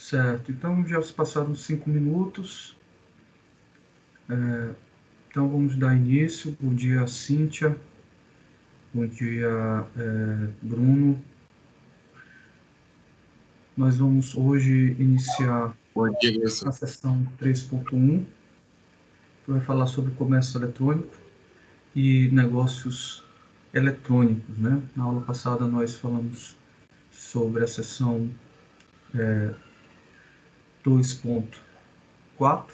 Certo, então já se passaram 5 minutos. Então vamos dar início. Bom dia, Cíntia. Bom dia, Bruno. Nós vamos hoje iniciar Bom dia, Wilson. a sessão 3.1, que vai falar sobre comércio eletrônico e negócios eletrônicos, né? Na aula passada nós falamos sobre a sessão 2.4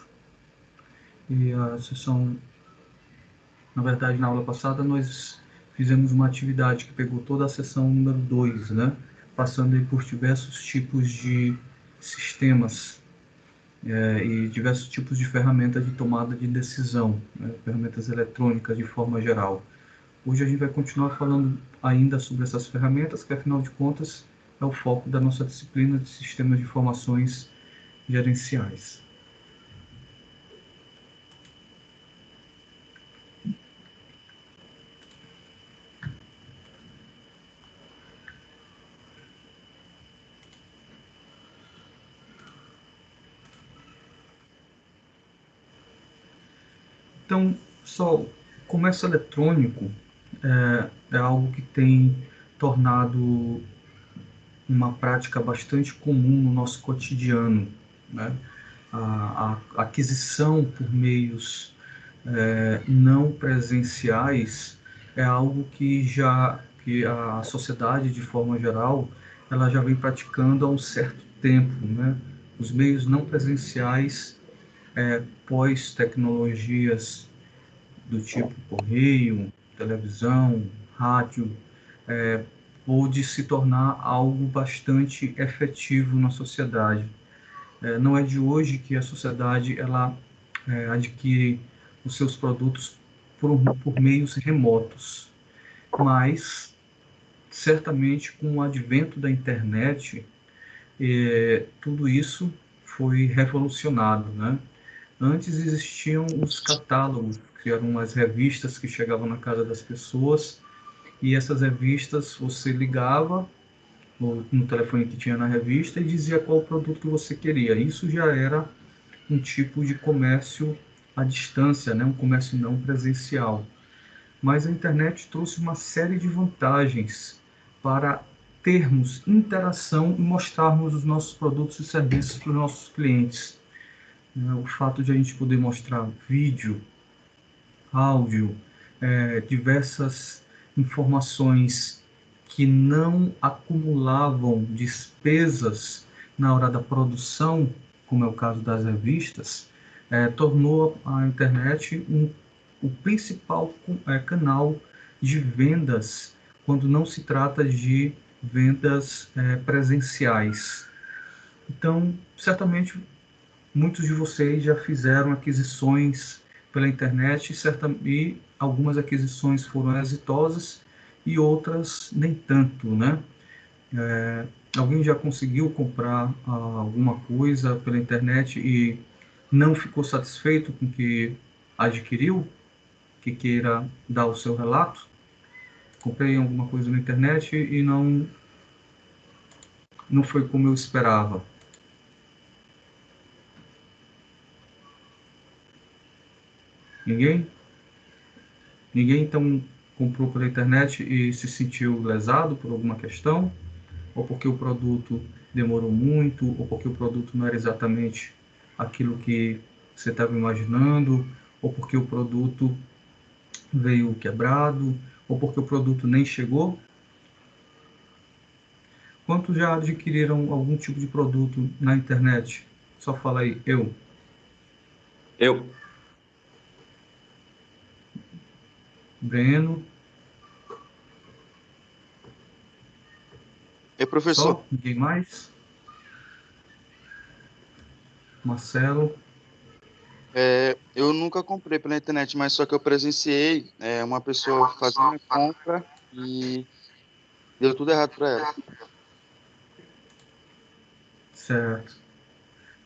e a sessão, na verdade, na aula passada nós fizemos uma atividade que pegou toda a sessão número 2, né? Passando aí por diversos tipos de sistemas e diversos tipos de ferramentas de tomada de decisão, né? Ferramentas eletrônicas de forma geral. Hoje a gente vai continuar falando ainda sobre essas ferramentas, que afinal de contas é o foco da nossa disciplina de sistemas de informações gerenciais. Então, só comércio eletrônico é algo que tem tornado uma prática bastante comum no nosso cotidiano, né? A aquisição por meios não presenciais é algo que a sociedade de forma geral ela já vem praticando há um certo tempo, né? Os meios não presenciais pós tecnologias do tipo correio, televisão, rádio, pôde se tornar algo bastante efetivo na sociedade. Não é de hoje que a sociedade ela adquire os seus produtos por meios remotos, mas certamente com o advento da internet, tudo isso foi revolucionado, né? Antes existiam os catálogos, que eram as revistas que chegavam na casa das pessoas, e essas revistas você ligava no telefone que tinha na revista e dizia qual produto que você queria. Isso já era um tipo de comércio à distância, né? Um comércio não presencial. Mas a internet trouxe uma série de vantagens para termos interação e mostrarmos os nossos produtos e serviços para os nossos clientes. O fato de a gente poder mostrar vídeo, áudio, diversas informações que não acumulavam despesas na hora da produção, como é o caso das revistas, tornou a internet o principal canal de vendas quando não se trata de vendas presenciais. Então, certamente muitos de vocês já fizeram aquisições pela internet e algumas aquisições foram exitosas e outras nem tanto, né? Alguém já conseguiu comprar alguma coisa pela internet e não ficou satisfeito com o que adquiriu? Que queira dar o seu relato? Comprei alguma coisa na internet e não foi como eu esperava. Ninguém? Ninguém então comprou pela internet e se sentiu lesado por alguma questão? Ou porque o produto demorou muito? Ou porque o produto não era exatamente aquilo que você estava imaginando? Ou porque o produto veio quebrado? Ou porque o produto nem chegou? Quantos já adquiriram algum tipo de produto na internet? Só fala aí, eu. Eu. Breno, Professor, só? Ninguém mais? Marcelo? eu nunca comprei pela internet, mas só que eu presenciei uma pessoa fazendo a compra e deu tudo errado para ela. Certo.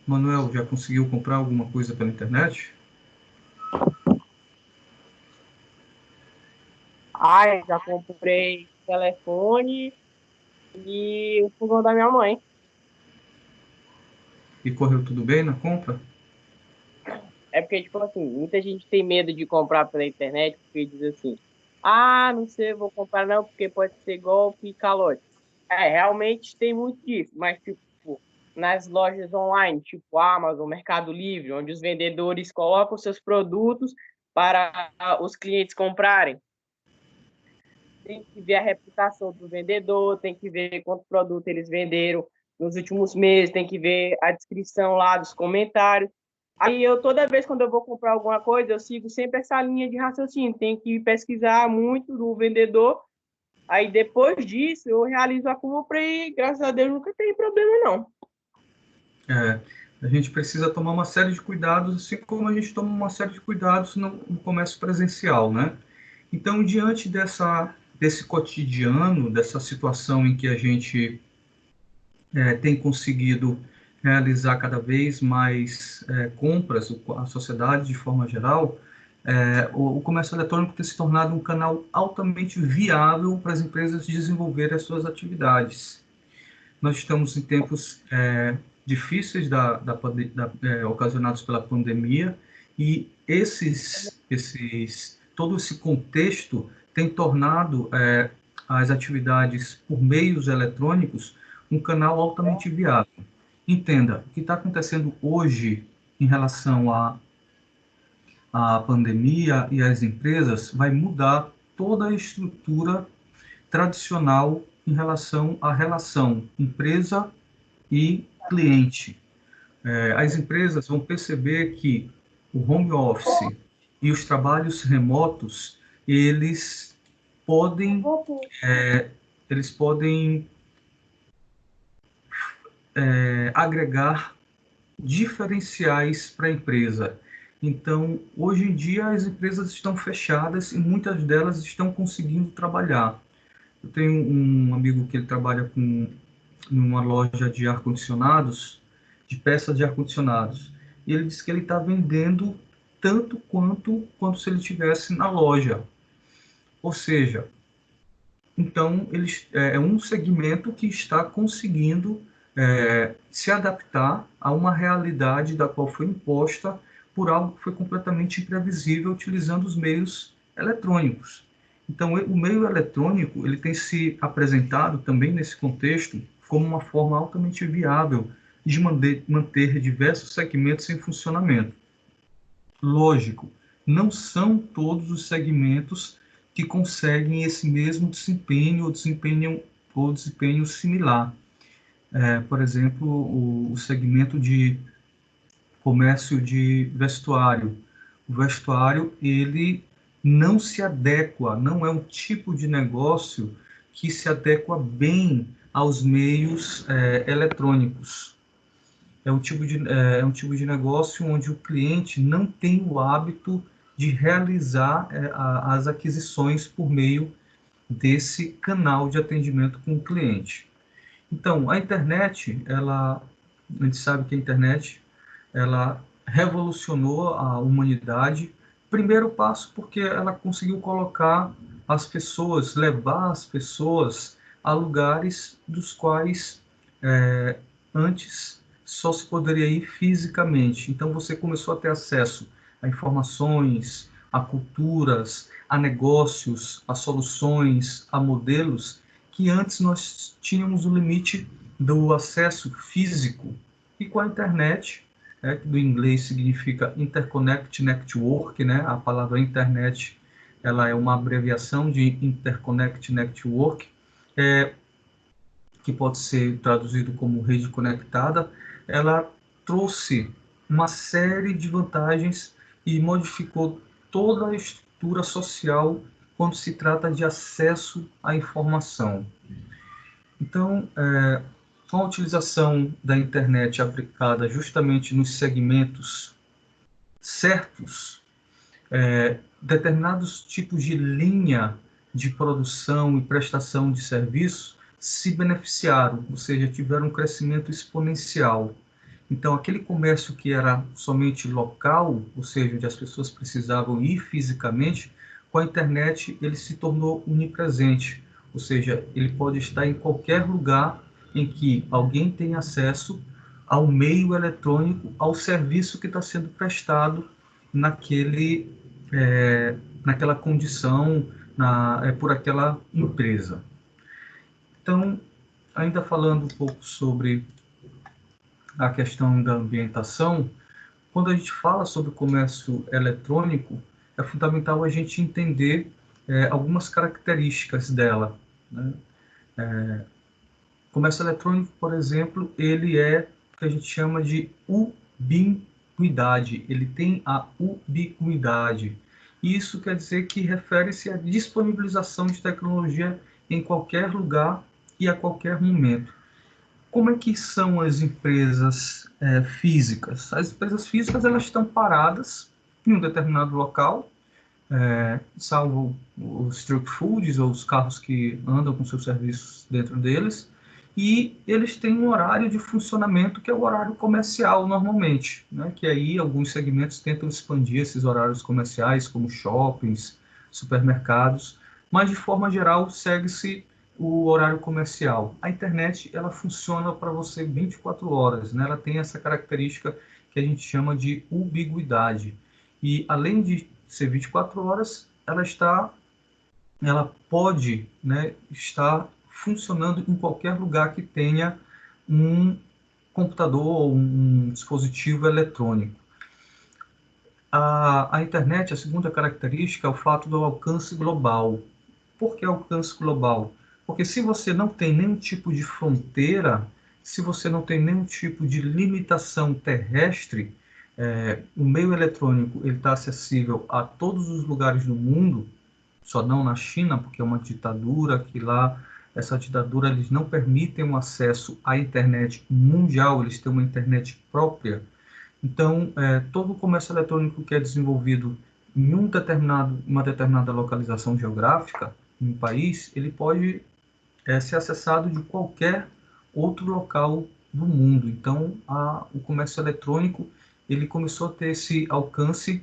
Manuel, já conseguiu comprar alguma coisa pela internet? Ai, já comprei telefone e o fogão da minha mãe. E correu tudo bem na compra? É porque, tipo assim, muita gente tem medo de comprar pela internet porque diz assim, ah, não sei, vou comprar não porque pode ser golpe e calote. É, realmente tem muito disso, mas, tipo, nas lojas online, tipo Amazon, Mercado Livre, onde os vendedores colocam seus produtos para os clientes comprarem, tem que ver a reputação do vendedor, tem que ver quanto produto eles venderam nos últimos meses, tem que ver a descrição lá dos comentários. Aí eu, toda vez quando eu vou comprar alguma coisa, eu sigo sempre essa linha de raciocínio, tem que pesquisar muito do vendedor, aí depois disso eu realizo a compra e graças a Deus nunca tem problema não. É, a gente precisa tomar uma série de cuidados, assim como a gente toma uma série de cuidados no comércio presencial, né? Então, diante desse cotidiano, dessa situação em que a gente tem conseguido realizar cada vez mais compras, a sociedade de forma geral, o comércio eletrônico tem se tornado um canal altamente viável para as empresas desenvolverem as suas atividades. Nós estamos em tempos difíceis ocasionados pela pandemia e todo esse contexto tem tornado as atividades por meios eletrônicos um canal altamente viável. Entenda, o que está acontecendo hoje em relação à pandemia e às empresas vai mudar toda a estrutura tradicional em relação à relação empresa e cliente. As empresas vão perceber que o home office e os trabalhos remotos, eles podem, eles podem agregar diferenciais para a empresa. Então, hoje em dia, as empresas estão fechadas e muitas delas estão conseguindo trabalhar. Eu tenho um amigo que ele trabalha numa loja de ar-condicionados, de peças de ar-condicionados, e ele disse que ele está vendendo tanto quanto se ele estivesse na loja. Ou seja, então é um segmento que está conseguindo se adaptar a uma realidade da qual foi imposta por algo que foi completamente imprevisível utilizando os meios eletrônicos. Então, o meio eletrônico ele tem se apresentado também nesse contexto como uma forma altamente viável de manter diversos segmentos em funcionamento. Lógico, não são todos os segmentos que conseguem esse mesmo desempenho ou desempenho similar. Por exemplo, o segmento de comércio de vestuário. O vestuário, ele não se adequa, não é um tipo de negócio que se adequa bem aos meios eletrônicos. É um tipo de negócio onde o cliente não tem o hábito de realizar as aquisições por meio desse canal de atendimento com o cliente. Então, a internet, a gente sabe que a internet, ela revolucionou a humanidade. Primeiro passo porque ela conseguiu colocar as pessoas, levar as pessoas a lugares dos quais antes só se poderia ir fisicamente. Então você começou a ter acesso a informações, a culturas, a negócios, a soluções, a modelos que antes nós tínhamos o limite do acesso físico. E com a internet, que do inglês significa Interconnect Network, né? A palavra internet ela é uma abreviação de Interconnect Network, que pode ser traduzido como rede conectada. Ela trouxe uma série de vantagens e modificou toda a estrutura social quando se trata de acesso à informação. Então, com a utilização da internet aplicada justamente nos segmentos certos, determinados tipos de linha de produção e prestação de serviço se beneficiaram, ou seja, tiveram um crescimento exponencial. Então, aquele comércio que era somente local, ou seja, onde as pessoas precisavam ir fisicamente, com a internet ele se tornou onipresente, ou seja, ele pode estar em qualquer lugar em que alguém tem acesso ao meio eletrônico, ao serviço que está sendo prestado naquela condição, por aquela empresa. Então, ainda falando um pouco sobre a questão da ambientação, quando a gente fala sobre o comércio eletrônico, é fundamental a gente entender algumas características dela, né? O comércio eletrônico, por exemplo, ele é o que a gente chama de ubiquidade. Ele tem a ubiquidade. Isso quer dizer que refere-se à disponibilização de tecnologia em qualquer lugar e a qualquer momento. Como é que são as empresas físicas? As empresas físicas, elas estão paradas em um determinado local, salvo os truck foods ou os carros que andam com seus serviços dentro deles, e eles têm um horário de funcionamento que é o horário comercial normalmente, né? Que aí alguns segmentos tentam expandir esses horários comerciais, como shoppings, supermercados, mas de forma geral segue-se o horário comercial. A internet, ela funciona para você 24 horas, né? Ela tem essa característica que a gente chama de ubiquidade. E além de ser 24 horas, ela pode, né, estar funcionando em qualquer lugar que tenha um computador ou um dispositivo eletrônico. A internet, a segunda característica é o fato do alcance global. Por que alcance global? Porque se você não tem nenhum tipo de fronteira, se você não tem nenhum tipo de limitação terrestre, o meio eletrônico está acessível a todos os lugares do mundo, só não na China, porque é uma ditadura, que lá, essa ditadura, eles não permitem um acesso à internet mundial, eles têm uma internet própria. Então, todo o comércio eletrônico que é desenvolvido em uma determinada localização geográfica, em um país, ele pode ser acessado de qualquer outro local do mundo. Então, o comércio eletrônico, ele começou a ter esse alcance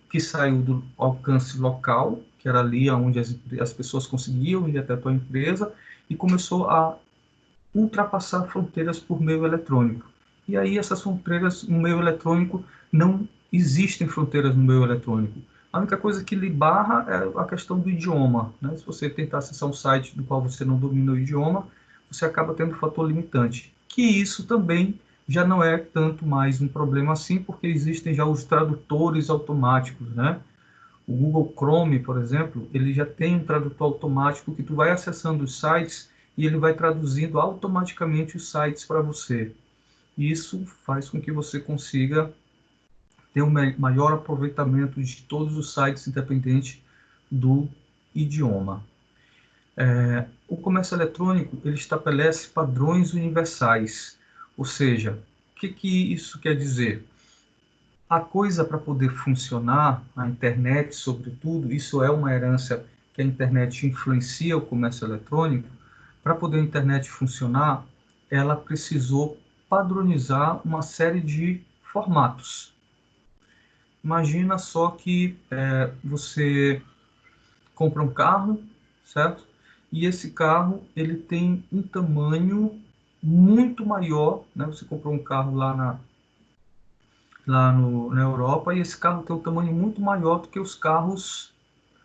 que saiu do alcance local, que era ali onde as pessoas conseguiam ir até a tua empresa, e começou a ultrapassar fronteiras por meio eletrônico. E aí essas fronteiras no meio eletrônico, não existem fronteiras no meio eletrônico. A única coisa que lhe barra é a questão do idioma, né? Se você tentar acessar um site do qual você não domina o idioma, você acaba tendo um fator limitante. Que isso também já não é tanto mais um problema assim, porque existem já os tradutores automáticos, né? O Google Chrome, por exemplo, ele já tem um tradutor automático que tu vai acessando os sites e ele vai traduzindo automaticamente os sites para você. Isso faz com que você consiga ter um maior aproveitamento de todos os sites, independente do idioma. O comércio eletrônico, ele estabelece padrões universais, ou seja, o que isso quer dizer? A coisa, para poder funcionar, a internet, sobretudo, isso é uma herança que a internet influencia o comércio eletrônico. Para poder a internet funcionar, ela precisou padronizar uma série de formatos. Imagina só que você compra um carro, certo? E esse carro, ele tem um tamanho muito maior, né? Você comprou um carro lá na Europa, e esse carro tem um tamanho muito maior do que os carros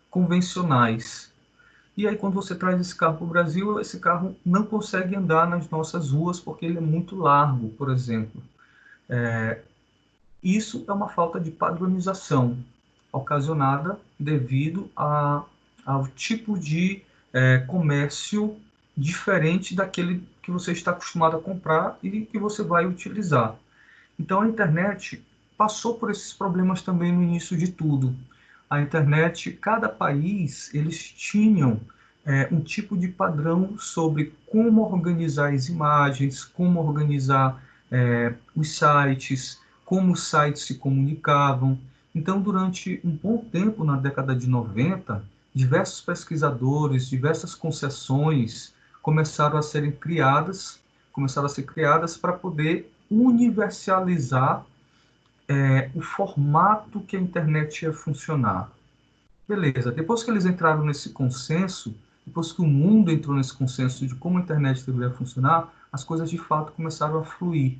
convencionais. E aí, quando você traz esse carro para o Brasil, esse carro não consegue andar nas nossas ruas porque ele é muito largo, por exemplo. Isso é uma falta de padronização ocasionada devido ao tipo de comércio diferente daquele que você está acostumado a comprar e que você vai utilizar. Então, a internet passou por esses problemas também no início de tudo. A internet, cada país, eles tinham um tipo de padrão sobre como organizar as imagens, como organizar os sites, como os sites se comunicavam. Então, durante um bom tempo, na década de 90, diversos pesquisadores, diversas concessões começaram a ser criadas para poder universalizar o formato que a internet ia funcionar. Beleza, depois que eles entraram nesse consenso, depois que o mundo entrou nesse consenso de como a internet deveria funcionar, as coisas de fato começaram a fluir.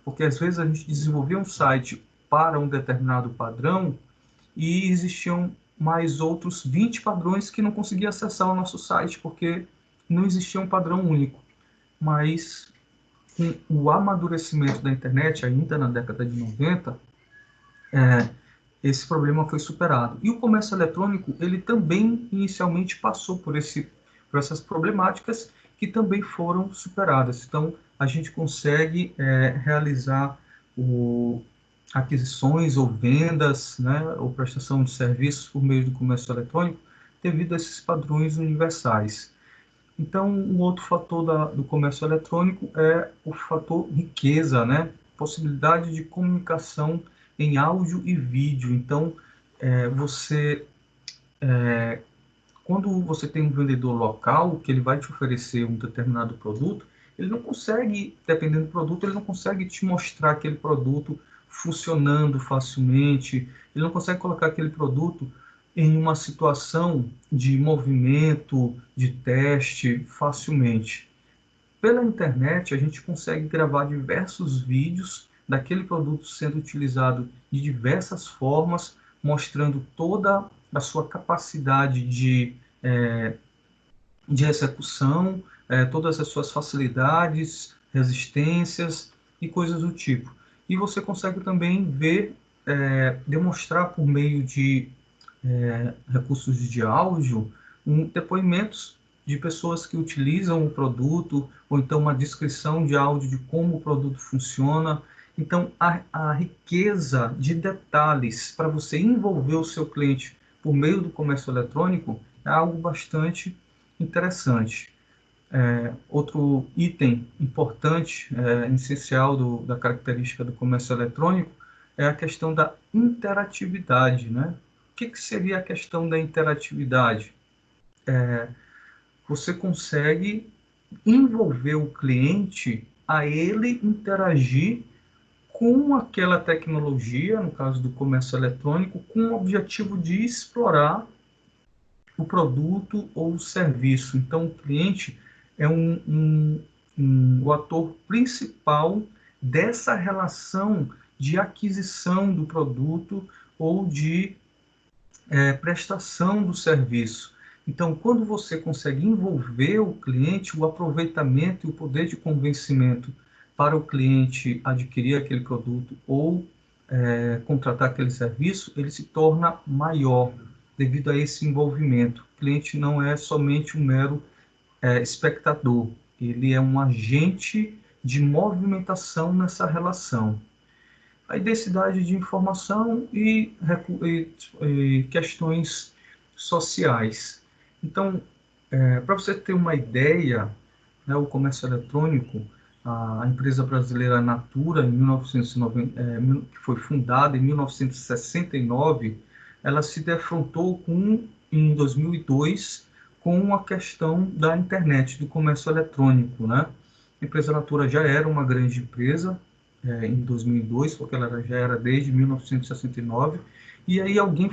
Porque às vezes a gente desenvolvia um site para um determinado padrão e existiam mais outros 20 padrões que não conseguiam acessar o nosso site, porque não existia um padrão único. Mas com o amadurecimento da internet, ainda na década de 90, esse problema foi superado. E o comércio eletrônico, ele também inicialmente passou por essas problemáticas que também foram superadas. Então, a gente consegue realizar aquisições ou vendas, né, ou prestação de serviços por meio do comércio eletrônico, devido a esses padrões universais. Então, um outro fator do comércio eletrônico é o fator riqueza, né? Possibilidade de comunicação em áudio e vídeo. Então, você, quando você tem um vendedor local que ele vai te oferecer um determinado produto, ele não consegue, dependendo do produto, ele não consegue te mostrar aquele produto funcionando facilmente, ele não consegue colocar aquele produto em uma situação de movimento, de teste, facilmente. Pela internet, a gente consegue gravar diversos vídeos daquele produto sendo utilizado de diversas formas, mostrando toda a sua capacidade de execução, todas as suas facilidades, resistências e coisas do tipo. E você consegue também ver, demonstrar por meio de recursos de áudio, depoimentos de pessoas que utilizam o produto, ou então uma descrição de áudio de como o produto funciona. Então, a riqueza de detalhes para você envolver o seu cliente por meio do comércio eletrônico é algo bastante interessante. Outro item importante, essencial da característica do comércio eletrônico é a questão da interatividade, né? O que seria a questão da interatividade? Você consegue envolver o cliente a ele interagir com aquela tecnologia, no caso do comércio eletrônico, com o objetivo de explorar o produto ou o serviço. Então, o cliente é o ator principal dessa relação de aquisição do produto ou de prestação do serviço. Então, quando você consegue envolver o cliente, o aproveitamento e o poder de convencimento para o cliente adquirir aquele produto ou contratar aquele serviço, ele se torna maior devido a esse envolvimento. O cliente não é somente um mero espectador, ele é um agente de movimentação nessa relação. A densidade de informação e questões sociais. Então, para você ter uma ideia, né, o comércio eletrônico, a empresa brasileira Natura, que foi fundada em 1969, ela se defrontou em 2002 com a questão da internet, do comércio eletrônico, né? A empresa Natura já era uma grande empresa em 2002, porque ela já era desde 1969, e aí alguém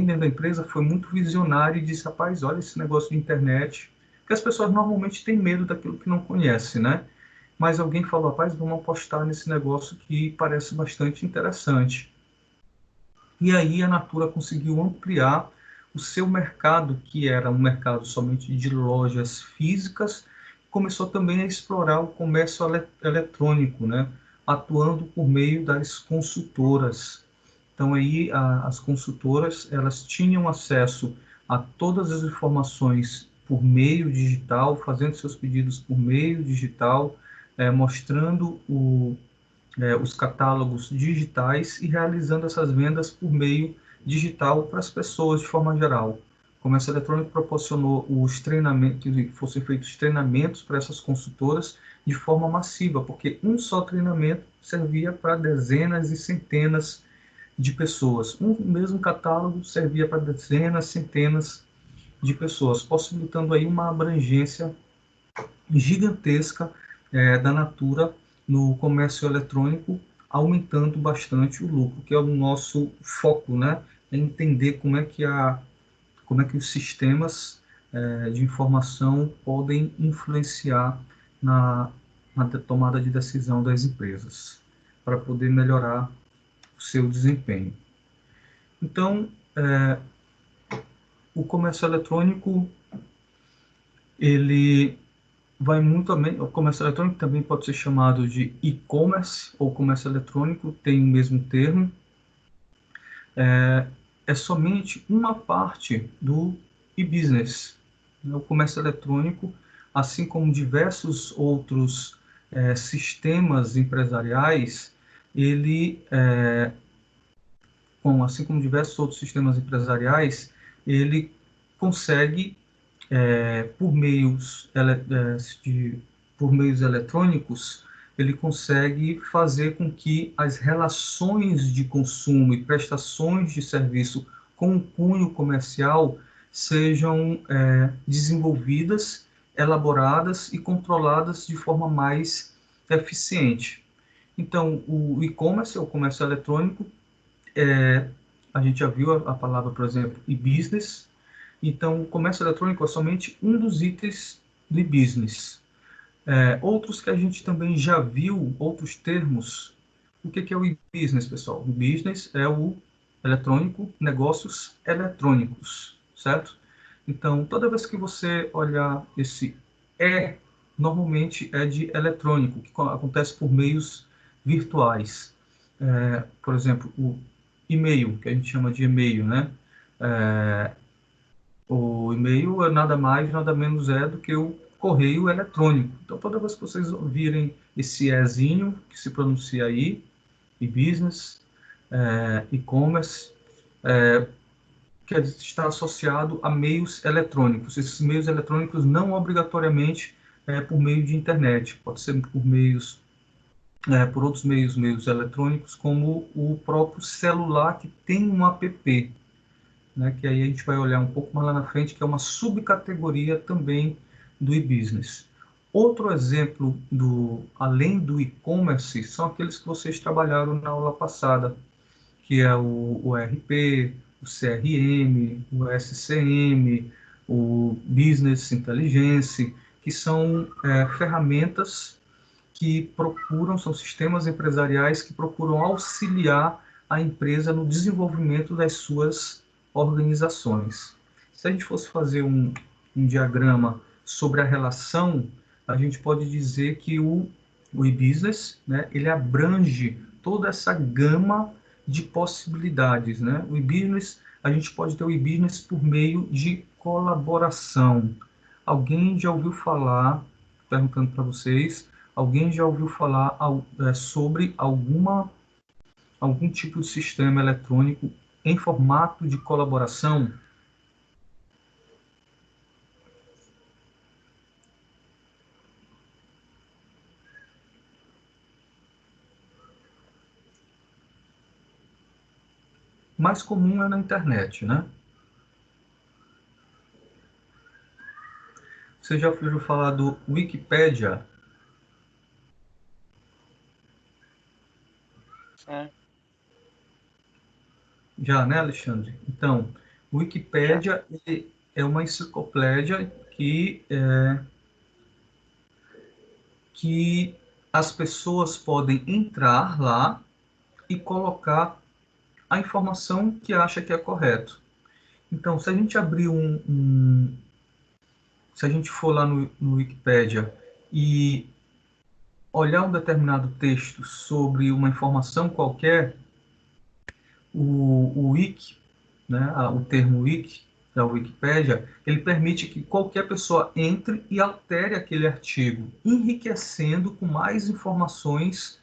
dentro da empresa foi muito visionário e disse, rapaz, olha esse negócio de internet, porque as pessoas normalmente têm medo daquilo que não conhecem, né? Mas alguém falou, rapaz, vamos apostar nesse negócio que parece bastante interessante. E aí a Natura conseguiu ampliar o seu mercado, que era um mercado somente de lojas físicas, começou também a explorar o comércio eletrônico, né? Atuando por meio das consultoras. Então aí as consultoras elas tinham acesso a todas as informações por meio digital, fazendo seus pedidos por meio digital, mostrando os catálogos digitais e realizando essas vendas por meio digital para as pessoas de forma geral. O comércio eletrônico proporcionou os treinamentos, que fossem feitos treinamentos para essas consultoras de forma massiva, porque um só treinamento servia para dezenas e centenas de pessoas. Um mesmo catálogo servia para dezenas, centenas de pessoas, possibilitando aí uma abrangência gigantesca da Natura no comércio eletrônico, aumentando bastante o lucro, que é o nosso foco, né? É entender como é que os sistemas de informação podem influenciar na tomada de decisão das empresas, para poder melhorar o seu desempenho. Então, o comércio eletrônico, ele vai muito além. O comércio eletrônico também pode ser chamado de e-commerce ou comércio eletrônico, tem o mesmo termo. É somente uma parte do e-business. O comércio eletrônico, assim como diversos outros sistemas empresariais, assim como diversos outros sistemas empresariais, ele consegue, por por meios eletrônicos, ele consegue fazer com que as relações de consumo e prestações de serviço com o cunho comercial sejam desenvolvidas, elaboradas e controladas de forma mais eficiente. Então, o e-commerce, o comércio eletrônico, a gente já viu a palavra, por exemplo, e-business. Então, o comércio eletrônico é somente um dos itens de business. Outros que a gente também já viu, outros termos. O que é o e-business, pessoal? O business é o eletrônico, negócios eletrônicos, certo? Então, toda vez que você olhar esse normalmente é de eletrônico, que acontece por meios virtuais. Por exemplo, o e-mail, que a gente chama de e-mail, né? O e-mail é nada mais, nada menos do que o correio eletrônico. Então, toda vez que vocês ouvirem esse ezinho, que se pronuncia aí, e-business, e-commerce, que está associado a meios eletrônicos. Esses meios eletrônicos não obrigatoriamente por meio de internet, pode ser por outros meios eletrônicos, como o próprio celular, que tem um app, né, que aí a gente vai olhar um pouco mais lá na frente, que é uma subcategoria também do e-business. Outro exemplo, além do e-commerce, são aqueles que vocês trabalharam na aula passada, que é o ERP, o CRM, o SCM, o Business Intelligence, que são ferramentas que são sistemas empresariais que procuram auxiliar a empresa no desenvolvimento das suas organizações. Se a gente fosse fazer um diagrama sobre a relação, a gente pode dizer que o e-business, né, ele abrange toda essa gama de possibilidades, né? O e-business, a gente pode ter o e-business por meio de colaboração. Alguém já ouviu falar, perguntando para vocês, alguém já ouviu falar sobre algum tipo de sistema eletrônico em formato de colaboração? Mais comum é na internet, né? Você já ouviu falar do Wikipedia? Já, né, Alexandre? Então, o Wikipédia é uma enciclopédia que as pessoas podem entrar lá e colocar a informação que acha que é correto. Então, se a gente abrir se a gente for lá no Wikipédia e olhar um determinado texto sobre uma informação qualquer, o wiki, né, o termo wiki da Wikipédia, ele permite que qualquer pessoa entre e altere aquele artigo, enriquecendo com mais informações,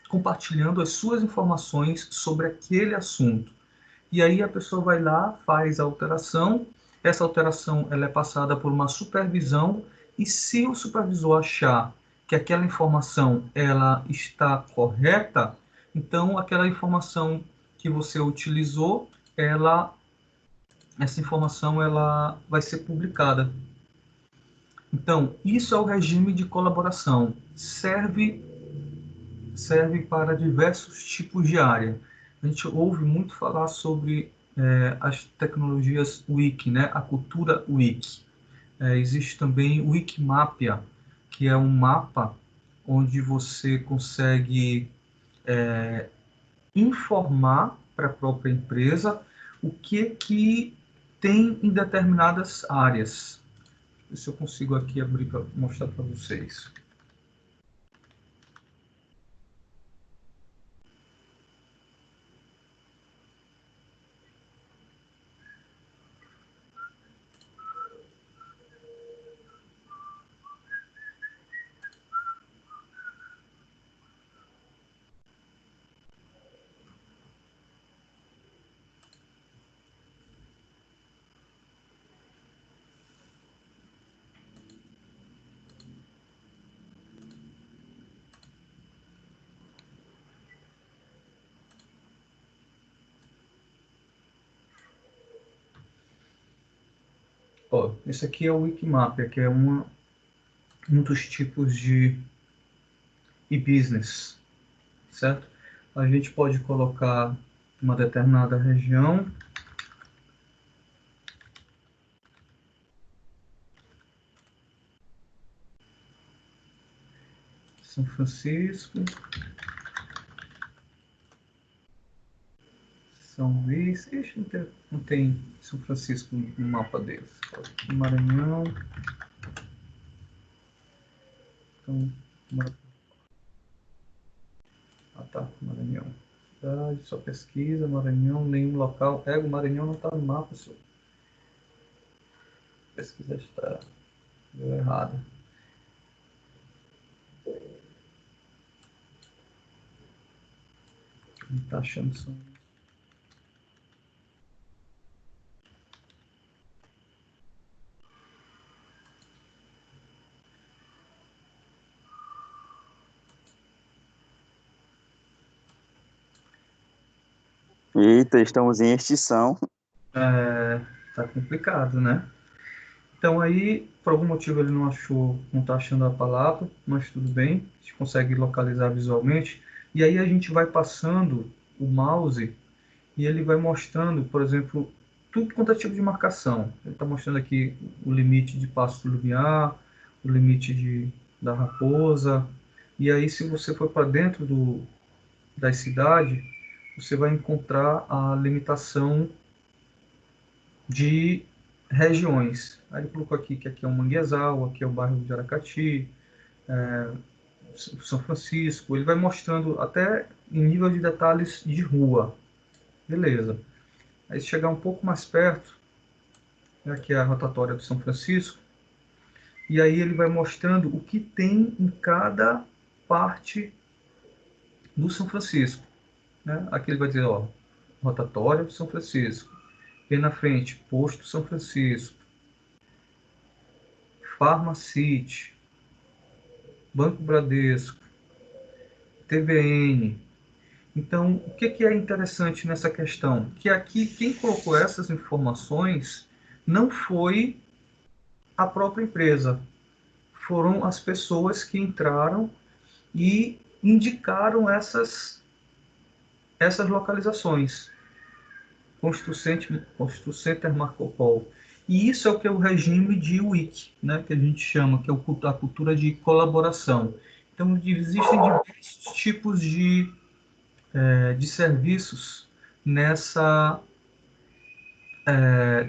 compartilhando as suas informações sobre aquele assunto. E aí a pessoa vai lá, faz a alteração, essa alteração ela é passada por uma supervisão, e se o supervisor achar que aquela informação ela está correta, então aquela informação que você utilizou, essa informação ela vai ser publicada. Então, isso é o regime de colaboração. Serve para diversos tipos de área. A gente ouve muito falar sobre as tecnologias wiki, né? A cultura wiki. Existe também o Wikimapia, que é um mapa onde você consegue informar para a própria empresa o que tem em determinadas áreas. Ver se eu consigo aqui abrir para mostrar para vocês. Ó, esse aqui é o Wikimapia, que é um dos tipos de e-business, certo? A gente pode colocar uma determinada região. São Francisco. São Luís. Ixi, não tem São Francisco no mapa deles. Maranhão. Então, tá, Maranhão. Cidade, só pesquisa, Maranhão, nenhum local. O Maranhão não está no mapa, senhor. A pesquisa está errada. Não está achando São. Eita, estamos em extinção. Tá complicado, né? Então aí, por algum motivo ele não achou, não está achando a palavra, mas tudo bem, a gente consegue localizar visualmente. E aí a gente vai passando o mouse e ele vai mostrando, por exemplo, tudo quanto é tipo de marcação. Ele está mostrando aqui o limite de Paço do Lumiar, o limite da Raposa. E aí, se você for para dentro da cidade, você vai encontrar a limitação de regiões. Aí ele colocou aqui que aqui é o Manguezal, aqui é o bairro de Aracati, São Francisco. Ele vai mostrando até em nível de detalhes de rua. Beleza. Aí se chegar um pouco mais perto, aqui é a rotatória do São Francisco, e aí ele vai mostrando o que tem em cada parte do São Francisco. Né? Aqui ele vai dizer, ó, rotatória do São Francisco. E na frente, posto São Francisco, Farmacite, Banco Bradesco, TVN. Então, o que é interessante nessa questão? Que aqui quem colocou essas informações não foi a própria empresa, foram as pessoas que entraram e indicaram essas localizações. Constru Center Marco Polo. E isso é o que é o regime de wiki, né, que a gente chama, que é a cultura de colaboração. Então, existem diversos tipos de serviços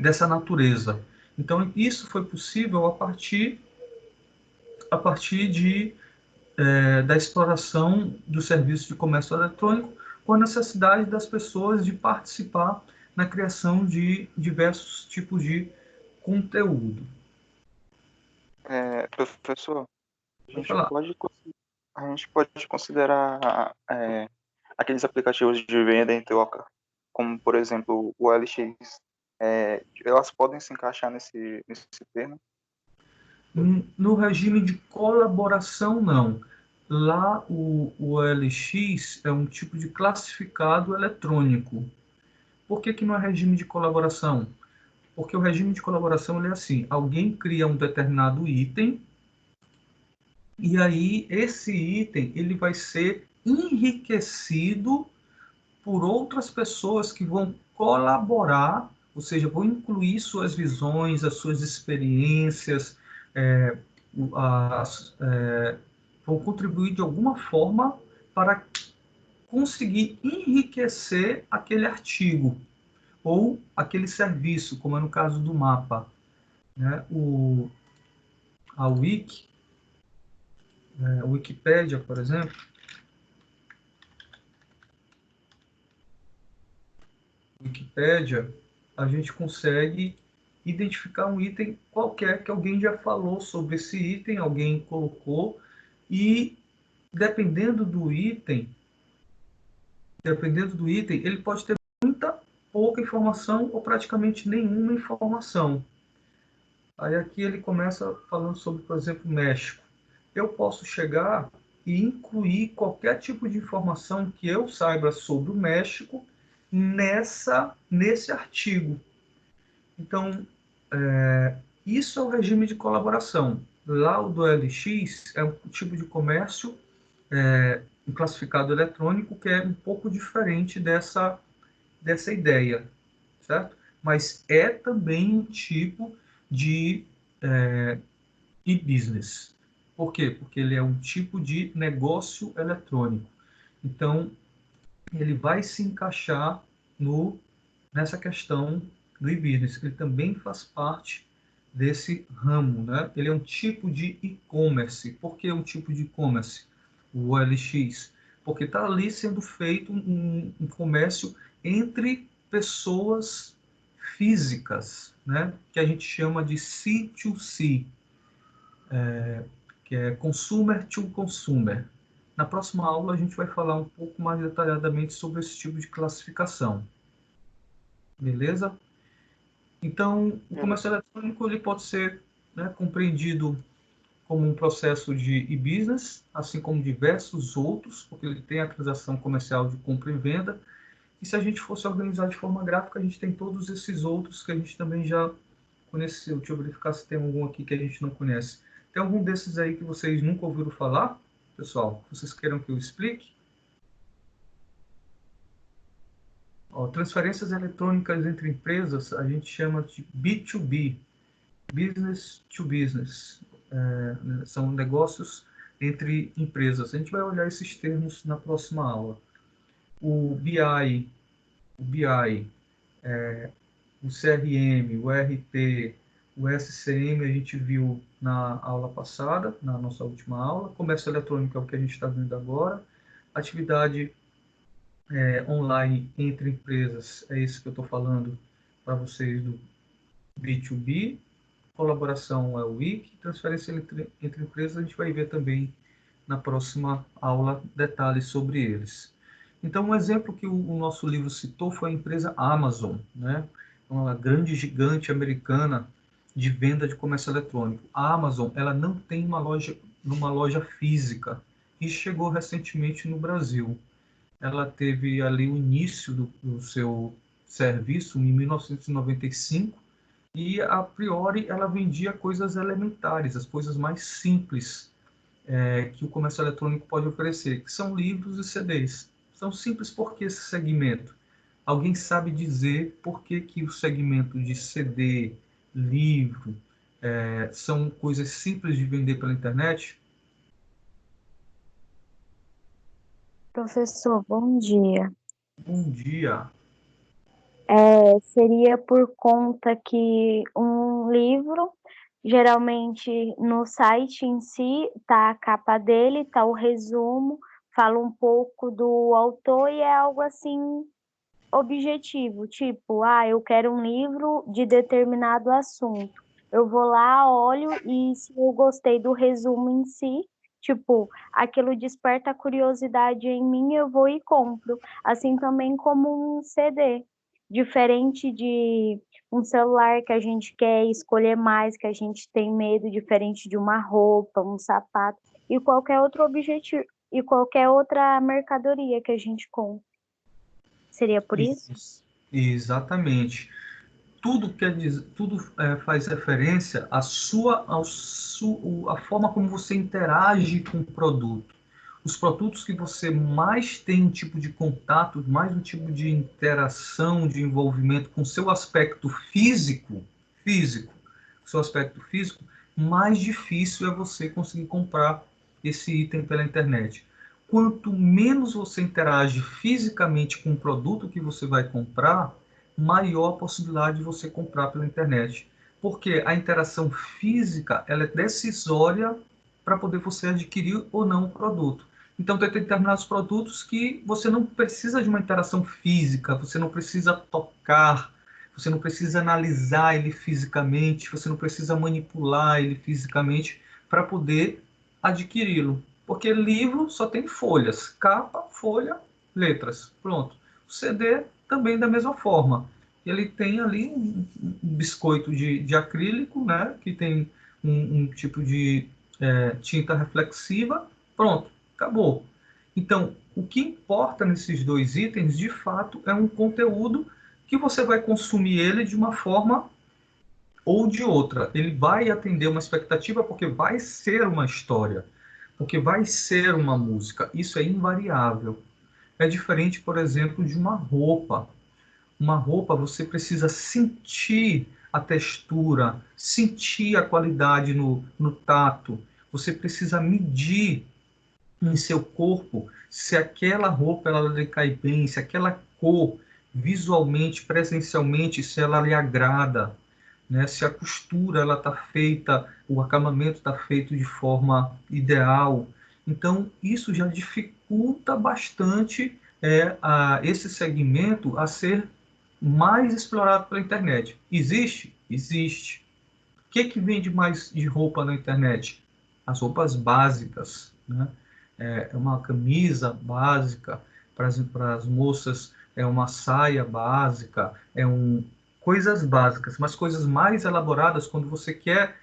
dessa natureza. Então, isso foi possível a partir da exploração do serviço de comércio eletrônico, com a necessidade das pessoas de participar na criação de diversos tipos de conteúdo. Professor, Vou falar. a gente pode considerar aqueles aplicativos de venda em troca, como, por exemplo, o LX, elas podem se encaixar nesse termo? No regime de colaboração, não. Lá, o OLX é um tipo de classificado eletrônico. Por que não é regime de colaboração? Porque o regime de colaboração ele é assim: alguém cria um determinado item, e aí esse item ele vai ser enriquecido por outras pessoas que vão colaborar ou seja, vou incluir suas visões, as suas experiências, é, vou contribuir de alguma forma para conseguir enriquecer aquele artigo ou aquele serviço, como é no caso do mapa, né? A a Wikipédia, por exemplo, Wikipédia, a gente consegue identificar um item qualquer que alguém já falou sobre esse item, alguém colocou, e dependendo do item, ele pode ter muita pouca informação ou praticamente nenhuma informação. Aí aqui ele começa falando sobre, por exemplo, México. Eu posso chegar e incluir qualquer tipo de informação que eu saiba sobre o México nesse artigo. Então, isso é o regime de colaboração. Lá o do LX é um tipo de comércio, um classificado eletrônico, que é um pouco diferente dessa ideia, certo? Mas é também um tipo de e-business. Por quê? Porque ele é um tipo de negócio eletrônico. Então, ele vai se encaixar nessa questão do e-business. Ele também faz parte desse ramo, né? Ele é um tipo de e-commerce. Por que um tipo de e-commerce? O OLX. Porque está ali sendo feito um comércio entre pessoas físicas, né? Que a gente chama de C2C, que é Consumer to Consumer. Na próxima aula a gente vai falar um pouco mais detalhadamente sobre esse tipo de classificação. Beleza? Então, o comércio eletrônico ele pode ser, né, compreendido como um processo de e-business, assim como diversos outros, porque ele tem a transação comercial de compra e venda. E se a gente fosse organizar de forma gráfica, a gente tem todos esses outros que a gente também já conheceu. Deixa eu verificar se tem algum aqui que a gente não conhece. Tem algum desses aí que vocês nunca ouviram falar, pessoal? Vocês queiram que eu explique? Ó, transferências eletrônicas entre empresas, a gente chama de B2B, Business to Business. São negócios entre empresas. A gente vai olhar esses termos na próxima aula. O BI, o CRM, o RP, o SCM a gente viu na aula passada, na nossa última aula. Comércio eletrônico é o que a gente está vendo agora. Atividade online entre empresas, é isso que eu estou falando para vocês do B2B. Colaboração é o WIC. Transferência entre empresas a gente vai ver também na próxima aula detalhes sobre eles. Então, um exemplo que o nosso livro citou foi a empresa Amazon, né? Uma grande gigante americana de venda de comércio eletrônico. A Amazon, ela não tem uma loja física e chegou recentemente no Brasil. Ela teve ali o início do seu serviço em 1995 e, a priori, ela vendia coisas elementares, as coisas mais simples que o comércio eletrônico pode oferecer, que são livros e CDs. São simples porque esse segmento. Alguém sabe dizer por que o segmento de CD, livro, são coisas simples de vender pela internet? Professor, bom dia. Bom dia. Seria por conta que um livro, geralmente no site em si, tá a capa dele, tá o resumo, fala um pouco do autor e é algo assim objetivo, tipo, eu quero um livro de determinado assunto. Eu vou lá, olho e se eu gostei do resumo em si, tipo, aquilo desperta curiosidade em mim, eu vou e compro. Assim também como um CD, diferente de um celular que a gente quer escolher mais, que a gente tem medo, diferente de uma roupa, um sapato e qualquer outro objetivo e qualquer outra mercadoria que a gente compra. Seria por isso? Exatamente. Tudo faz referência à a forma como você interage com o produto. os produtos que você mais tem um tipo de contato, mais um tipo de interação, de envolvimento com o seu aspecto físico, seu aspecto físico, mais difícil é você conseguir comprar esse item pela internet. Quanto menos você interage fisicamente com o produto que você vai comprar, maior a possibilidade de você comprar pela internet. Porque a interação física ela é decisória para poder você adquirir ou não o produto. Então, tem determinados produtos que você não precisa de uma interação física, você não precisa tocar, você não precisa analisar ele fisicamente, você não precisa manipular ele fisicamente para poder adquiri-lo. Porque livro só tem folhas, capa, folha, letras, pronto. O CD também da mesma forma. Ele tem ali um biscoito de acrílico, né, que tem um tipo de tinta reflexiva, pronto, acabou. Então, o que importa nesses dois itens, de fato, é um conteúdo que você vai consumir ele de uma forma ou de outra. Ele vai atender uma expectativa porque vai ser uma história, porque vai ser uma música. Isso é invariável. É diferente, por exemplo, de uma roupa. Uma roupa você precisa sentir a textura, sentir a qualidade no tato. Você precisa medir em seu corpo se aquela roupa ela lhe cai bem, se aquela cor visualmente, presencialmente, se ela lhe agrada, né? Se a costura ela está feita, o acabamento está feito de forma ideal. Então isso já dificulta bastante esse segmento a ser mais explorado pela internet. Existe? Existe. O que vende mais de roupa na internet? As roupas básicas, né? É uma camisa básica para as moças, é uma saia básica, coisas básicas, mas coisas mais elaboradas quando você quer,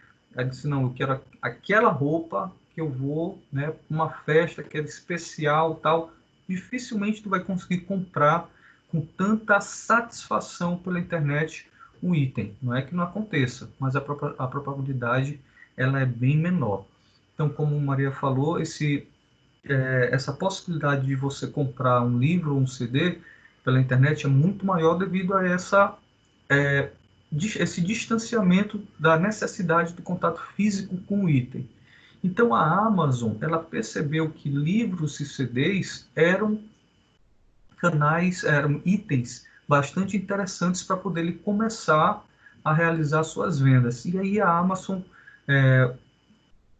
disse, não, eu quero aquela roupa que eu vou, né, uma festa que é especial, tal, dificilmente tu vai conseguir comprar com tanta satisfação pela internet o item. Não é que não aconteça, mas a probabilidade ela é bem menor. Então, como Maria falou, essa possibilidade de você comprar um livro ou um CD pela internet é muito maior devido a esse distanciamento da necessidade do contato físico com o item. Então, a Amazon ela percebeu que livros e CDs eram eram itens bastante interessantes para poder ele começar a realizar suas vendas. E aí a Amazon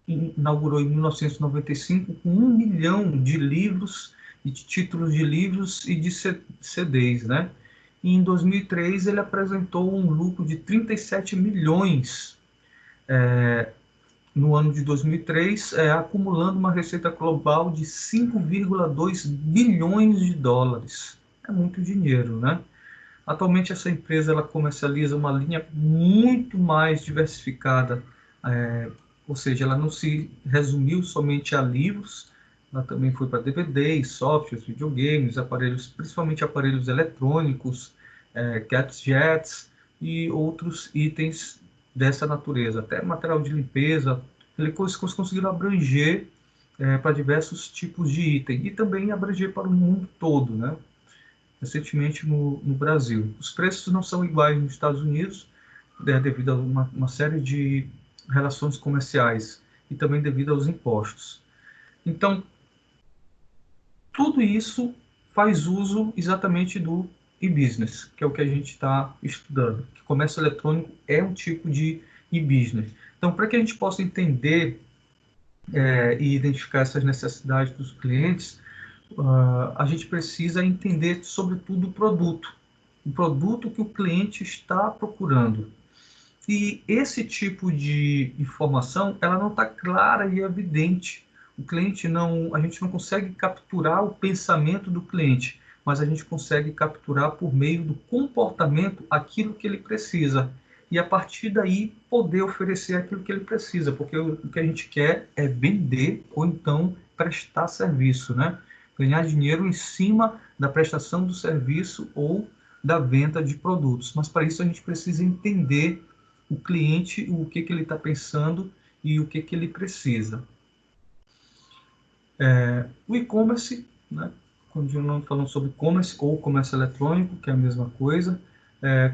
inaugurou em 1995 com 1 milhão de livros, de títulos de livros e de CDs, né? E em 2003 ele apresentou um lucro de 37 milhões no ano de 2003, acumulando uma receita global de 5,2 bilhões de dólares. É muito dinheiro, né? Atualmente essa empresa ela comercializa uma linha muito mais diversificada, ou seja, ela não se resumiu somente a livros, ela também foi para DVDs, softwares, videogames, aparelhos, principalmente aparelhos eletrônicos, gadgets e outros itens dessa natureza, até material de limpeza. Eles conseguiram abranger para diversos tipos de item e também abranger para o mundo todo, né? Recentemente no Brasil. Os preços não são iguais nos Estados Unidos, devido a uma série de relações comerciais e também devido aos impostos. Então, tudo isso faz uso exatamente do e-business, que é o que a gente está estudando. Que comércio eletrônico é um tipo de e-business. Então, para que a gente possa entender e identificar essas necessidades dos clientes, a gente precisa entender, sobretudo, o produto que o cliente está procurando. E esse tipo de informação, ela não está clara e evidente. A gente não consegue capturar o pensamento do cliente, mas a gente consegue capturar por meio do comportamento aquilo que ele precisa. E a partir daí poder oferecer aquilo que ele precisa, porque o que a gente quer é vender ou então prestar serviço, né? Ganhar dinheiro em cima da prestação do serviço ou da venda de produtos. Mas para isso a gente precisa entender o cliente, o que ele está pensando e o que ele precisa. O e-commerce, né? Continuando falando sobre e-commerce ou comércio eletrônico, que é a mesma coisa.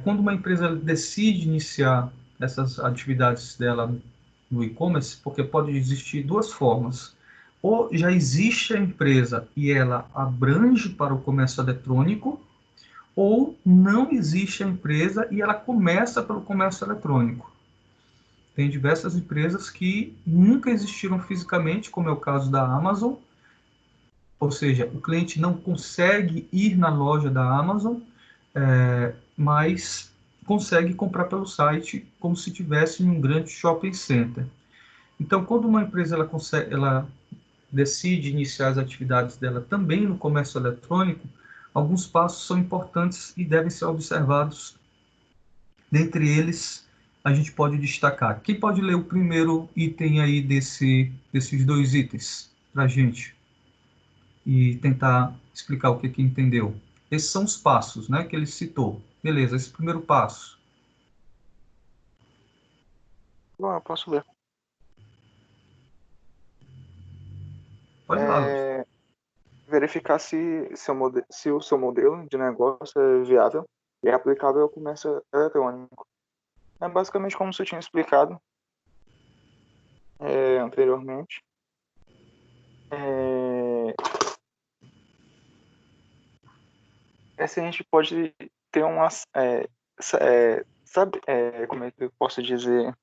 Quando uma empresa decide iniciar essas atividades dela no e-commerce, porque pode existir duas formas. Ou já existe a empresa e ela abrange para o comércio eletrônico, ou não existe a empresa e ela começa pelo comércio eletrônico. Tem diversas empresas que nunca existiram fisicamente, como é o caso da Amazon, ou seja, o cliente não consegue ir na loja da Amazon, mas consegue comprar pelo site como se tivesse em um grande shopping center. Então, quando uma empresa ela decide iniciar as atividades dela também no comércio eletrônico, alguns passos são importantes e devem ser observados. Dentre eles, a gente pode destacar. Quem pode ler o primeiro item aí desses dois itens para a gente? E tentar explicar o que entendeu. Esses são os passos, né, que ele citou. Beleza, esse primeiro passo. Bom, eu posso ler. Pode lá, Luiz. Verificar se o seu modelo de negócio é viável e é aplicável ao comércio eletrônico. É basicamente como você tinha explicado anteriormente. Se a gente pode ter umas... sabe como é que eu posso dizer?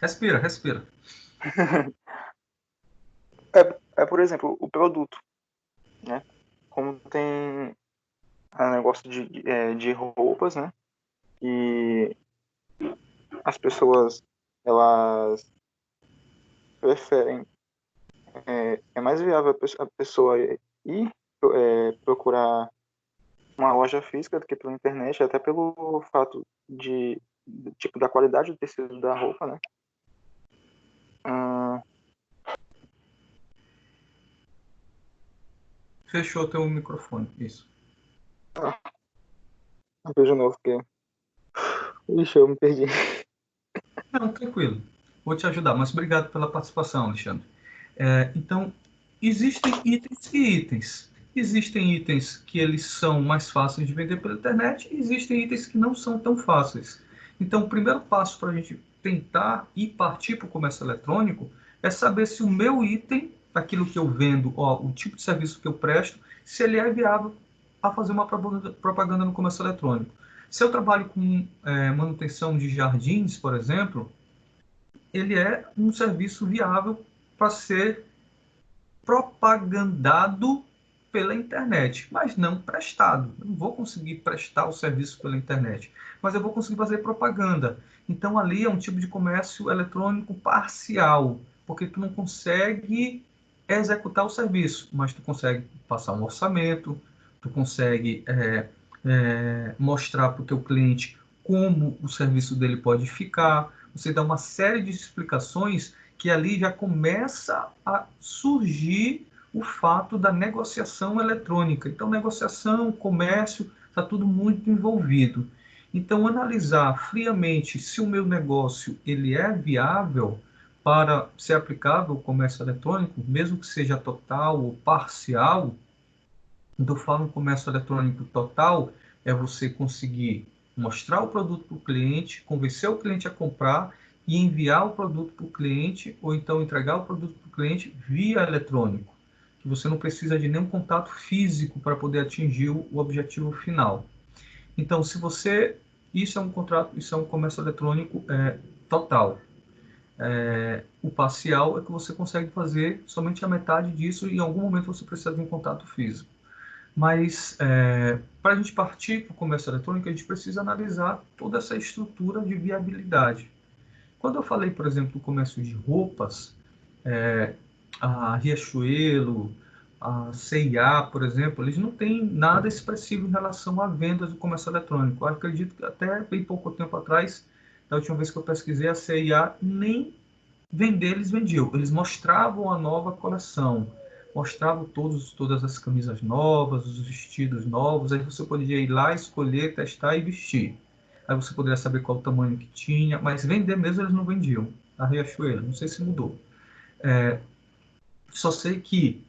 Respira, respira. Por exemplo, o produto, né? Como tem negócio de roupas, né? E as pessoas, elas preferem, é mais viável a pessoa ir procurar uma loja física do que pela internet, até pelo fato tipo, da qualidade do tecido da roupa, né? Fechou teu microfone, isso. De novo, porque... Ixi, eu me perdi. Não, tranquilo. Vou te ajudar, mas obrigado pela participação, Alexandre. Então, existem itens e itens. Existem itens que eles são mais fáceis de vender pela internet e existem itens que não são tão fáceis. Então, o primeiro passo para a gente tentar e partir para o comércio eletrônico é saber se o meu item, aquilo que eu vendo, o tipo de serviço que eu presto, se ele é viável a fazer uma propaganda no comércio eletrônico. Se eu trabalho com manutenção de jardins, por exemplo, ele é um serviço viável para ser propagandado pela internet, mas não prestado. Eu não vou conseguir prestar o serviço pela internet, mas eu vou conseguir fazer propaganda. Então ali é um tipo de comércio eletrônico parcial, porque tu não consegue executar o serviço, mas tu consegue passar um orçamento, tu consegue mostrar para o teu cliente como o serviço dele pode ficar, você dá uma série de explicações que ali já começa a surgir o fato da negociação eletrônica. Então, negociação, comércio, está tudo muito envolvido. Então, analisar friamente se o meu negócio ele é viável para ser aplicável ao comércio eletrônico, mesmo que seja total ou parcial. Então, falo em comércio eletrônico total, é você conseguir mostrar o produto para o cliente, convencer o cliente a comprar e enviar o produto para o cliente, ou então entregar o produto para o cliente via eletrônico, que você não precisa de nenhum contato físico para poder atingir o objetivo final. Então, se você... Isso é um contrato, isso é um comércio eletrônico total. O parcial é que você consegue fazer somente a metade disso e em algum momento você precisa de um contato físico. Mas para a gente partir para o comércio eletrônico, a gente precisa analisar toda essa estrutura de viabilidade. Quando eu falei, por exemplo, do comércio de roupas, a Riachuelo, a C&A, por exemplo, eles não têm nada expressivo em relação a vendas do comércio eletrônico. Eu acredito que até bem pouco tempo atrás, da última vez que eu pesquisei, a C&A nem vender eles vendiam. Eles mostravam a nova coleção, mostravam todas as camisas novas, os vestidos novos, aí você podia ir lá, escolher, testar e vestir. Aí você poderia saber qual o tamanho que tinha, mas vender mesmo eles não vendiam. a Riachuelo, não sei se mudou. Só sei que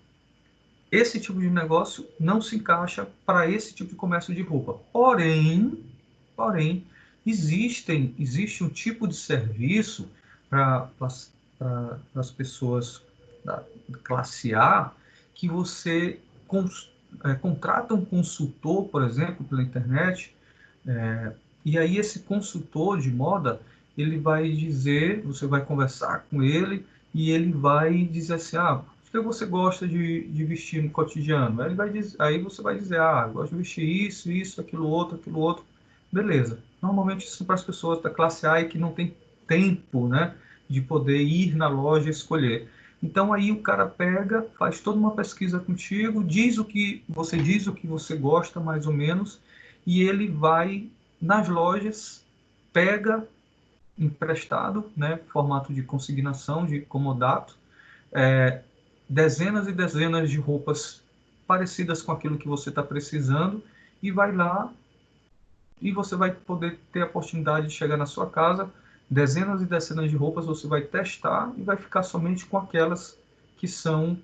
esse tipo de negócio não se encaixa para esse tipo de comércio de roupa. Porém, existe um tipo de serviço para as pessoas da classe A que você contrata um consultor, por exemplo, pela internet, e aí esse consultor de moda, ele vai dizer, você vai conversar com ele e ele vai dizer assim, o que você gosta de vestir no cotidiano? Aí você vai dizer, eu gosto de vestir isso, aquilo outro. Beleza. Normalmente isso para as pessoas da classe A e que não tem tempo, né, de poder ir na loja e escolher. Então aí o cara pega, faz toda uma pesquisa contigo, diz o que você gosta mais ou menos, e ele vai nas lojas, pega emprestado, né, formato de consignação, de comodato, dezenas e dezenas de roupas parecidas com aquilo que você está precisando, e vai lá e você vai poder ter a oportunidade de chegar na sua casa, dezenas e dezenas de roupas você vai testar e vai ficar somente com aquelas que são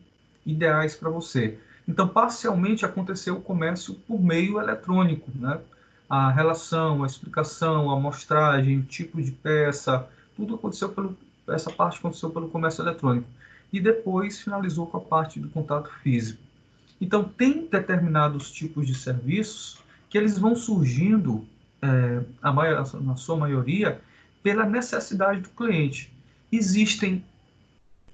ideais para você. Então, parcialmente aconteceu o comércio por meio eletrônico, né? A relação, a explicação, a amostragem, o tipo de peça, tudo aconteceu essa parte aconteceu pelo comércio eletrônico. E depois finalizou com a parte do contato físico. Então, tem determinados tipos de serviços que eles vão surgindo, na sua maioria, pela necessidade do cliente. Existem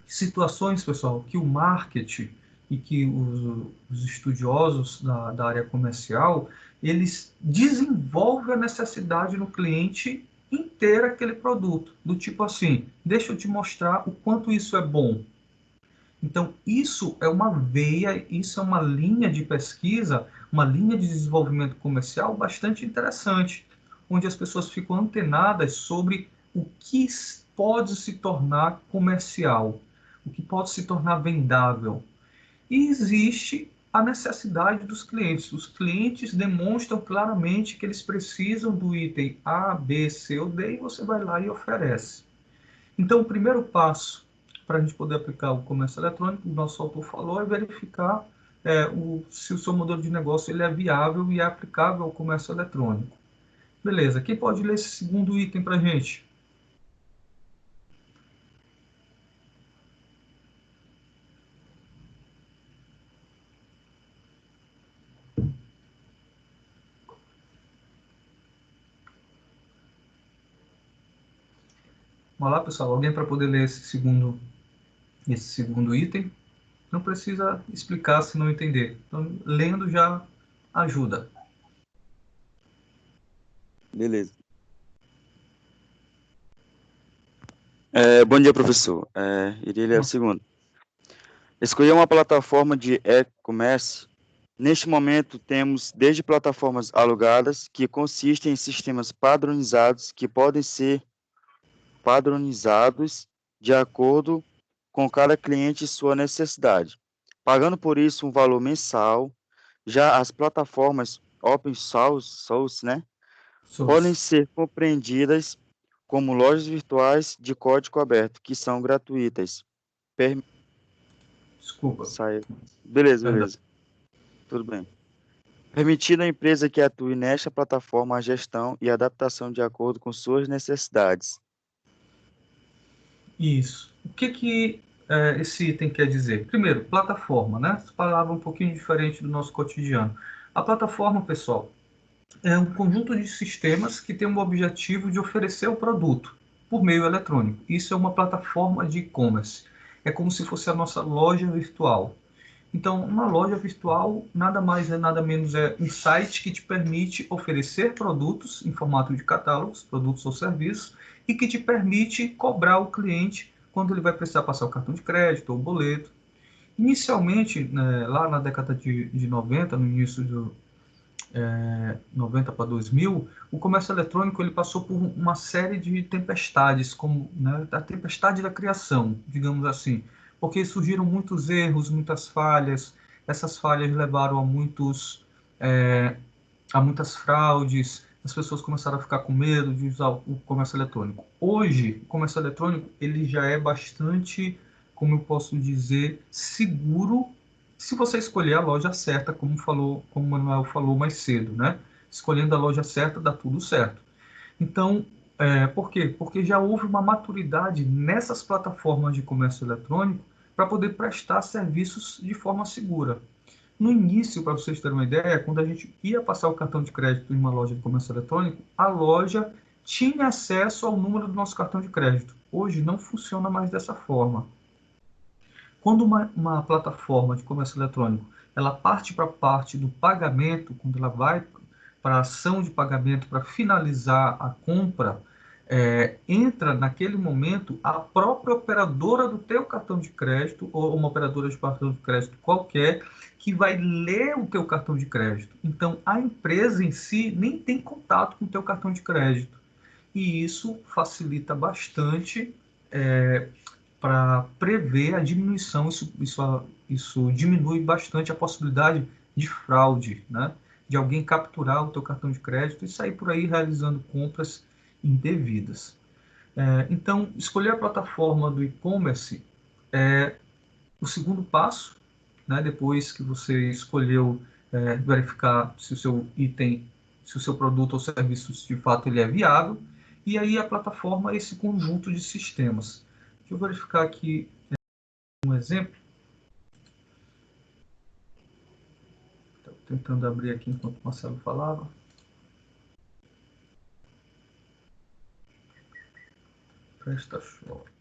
situações, pessoal, que o marketing e que os estudiosos da área comercial, eles desenvolvem a necessidade no cliente em ter aquele produto, do tipo assim, deixa eu te mostrar o quanto isso é bom. Então, isso é uma veia, isso é uma linha de pesquisa, uma linha de desenvolvimento comercial bastante interessante, onde as pessoas ficam antenadas sobre o que pode se tornar comercial, o que pode se tornar vendável. E existe a necessidade dos clientes. Os clientes demonstram claramente que eles precisam do item A, B, C ou D e você vai lá e oferece. Então, o primeiro passo para a gente poder aplicar o comércio eletrônico, o nosso autor falou, é verificar se o seu modelo de negócio ele é viável e é aplicável ao comércio eletrônico. Beleza, quem pode ler esse segundo item para a gente? Vamos lá, pessoal, alguém para poder ler esse segundo item? Não precisa explicar se não entender. Então, lendo já ajuda. Beleza. Bom dia, professor. Iria ler o segundo. Escolher uma plataforma de e-commerce. Neste momento, temos desde plataformas alugadas, que consistem em sistemas padronizados, que podem ser padronizados de acordo com cada cliente e sua necessidade, pagando por isso um valor mensal. Já as plataformas open source, né, podem ser compreendidas como lojas virtuais de código aberto, que são gratuitas. Desculpa. Beleza. Tudo bem. Permitindo à empresa que atue nesta plataforma a gestão e adaptação de acordo com suas necessidades. Isso. O que esse item quer dizer? Primeiro, plataforma, né? Essa palavra é um pouquinho diferente do nosso cotidiano. A plataforma, pessoal, é um conjunto de sistemas que tem o objetivo de oferecer o produto por meio eletrônico. Isso é uma plataforma de e-commerce. É como se fosse a nossa loja virtual. Então, uma loja virtual nada mais é nada menos é um site que te permite oferecer produtos em formato de catálogos, produtos ou serviços, e que te permite cobrar o cliente quando ele vai precisar passar o cartão de crédito ou boleto. Inicialmente, né, lá na década de 90, no início do 90 para 2000, o comércio eletrônico ele passou por uma série de tempestades, como, né, a tempestade da criação, digamos assim, porque surgiram muitos erros, muitas falhas. Essas falhas levaram a muitas fraudes, as pessoas começaram a ficar com medo de usar o comércio eletrônico. Hoje, o comércio eletrônico ele já é bastante, como eu posso dizer, seguro, se você escolher a loja certa, como o Manuel falou mais cedo, né? Escolhendo a loja certa, dá tudo certo. Então, por quê? Porque já houve uma maturidade nessas plataformas de comércio eletrônico para poder prestar serviços de forma segura. No início, para vocês terem uma ideia, quando a gente ia passar o cartão de crédito em uma loja de comércio eletrônico, a loja tinha acesso ao número do nosso cartão de crédito. Hoje não funciona mais dessa forma. Quando uma plataforma de comércio eletrônico ela parte para a parte do pagamento, quando ela vai para a ação de pagamento para finalizar a compra, entra naquele momento a própria operadora do teu cartão de crédito ou uma operadora de cartão de crédito qualquer que vai ler o teu cartão de crédito. Então, a empresa em si nem tem contato com o teu cartão de crédito. E isso facilita bastante para prever a diminuição. Isso diminui bastante a possibilidade de fraude, né? De alguém capturar o teu cartão de crédito e sair por aí realizando compras indevidas. Então, escolher a plataforma do e-commerce é o segundo passo, né? Depois que você escolheu verificar se o seu item, se o seu produto ou serviço de fato ele é viável, e aí a plataforma é esse conjunto de sistemas. Deixa eu verificar aqui um exemplo. Estou tentando abrir aqui enquanto o Marcelo falava. PrestaShop.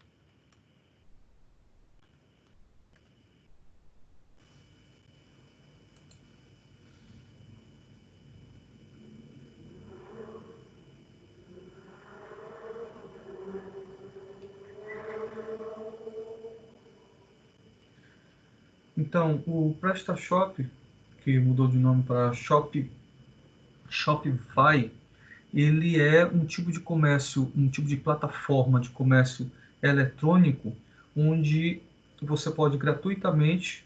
Então, o PrestaShop, que mudou de nome para Shopify, ele é um tipo de comércio, um tipo de plataforma de comércio eletrônico, onde você pode gratuitamente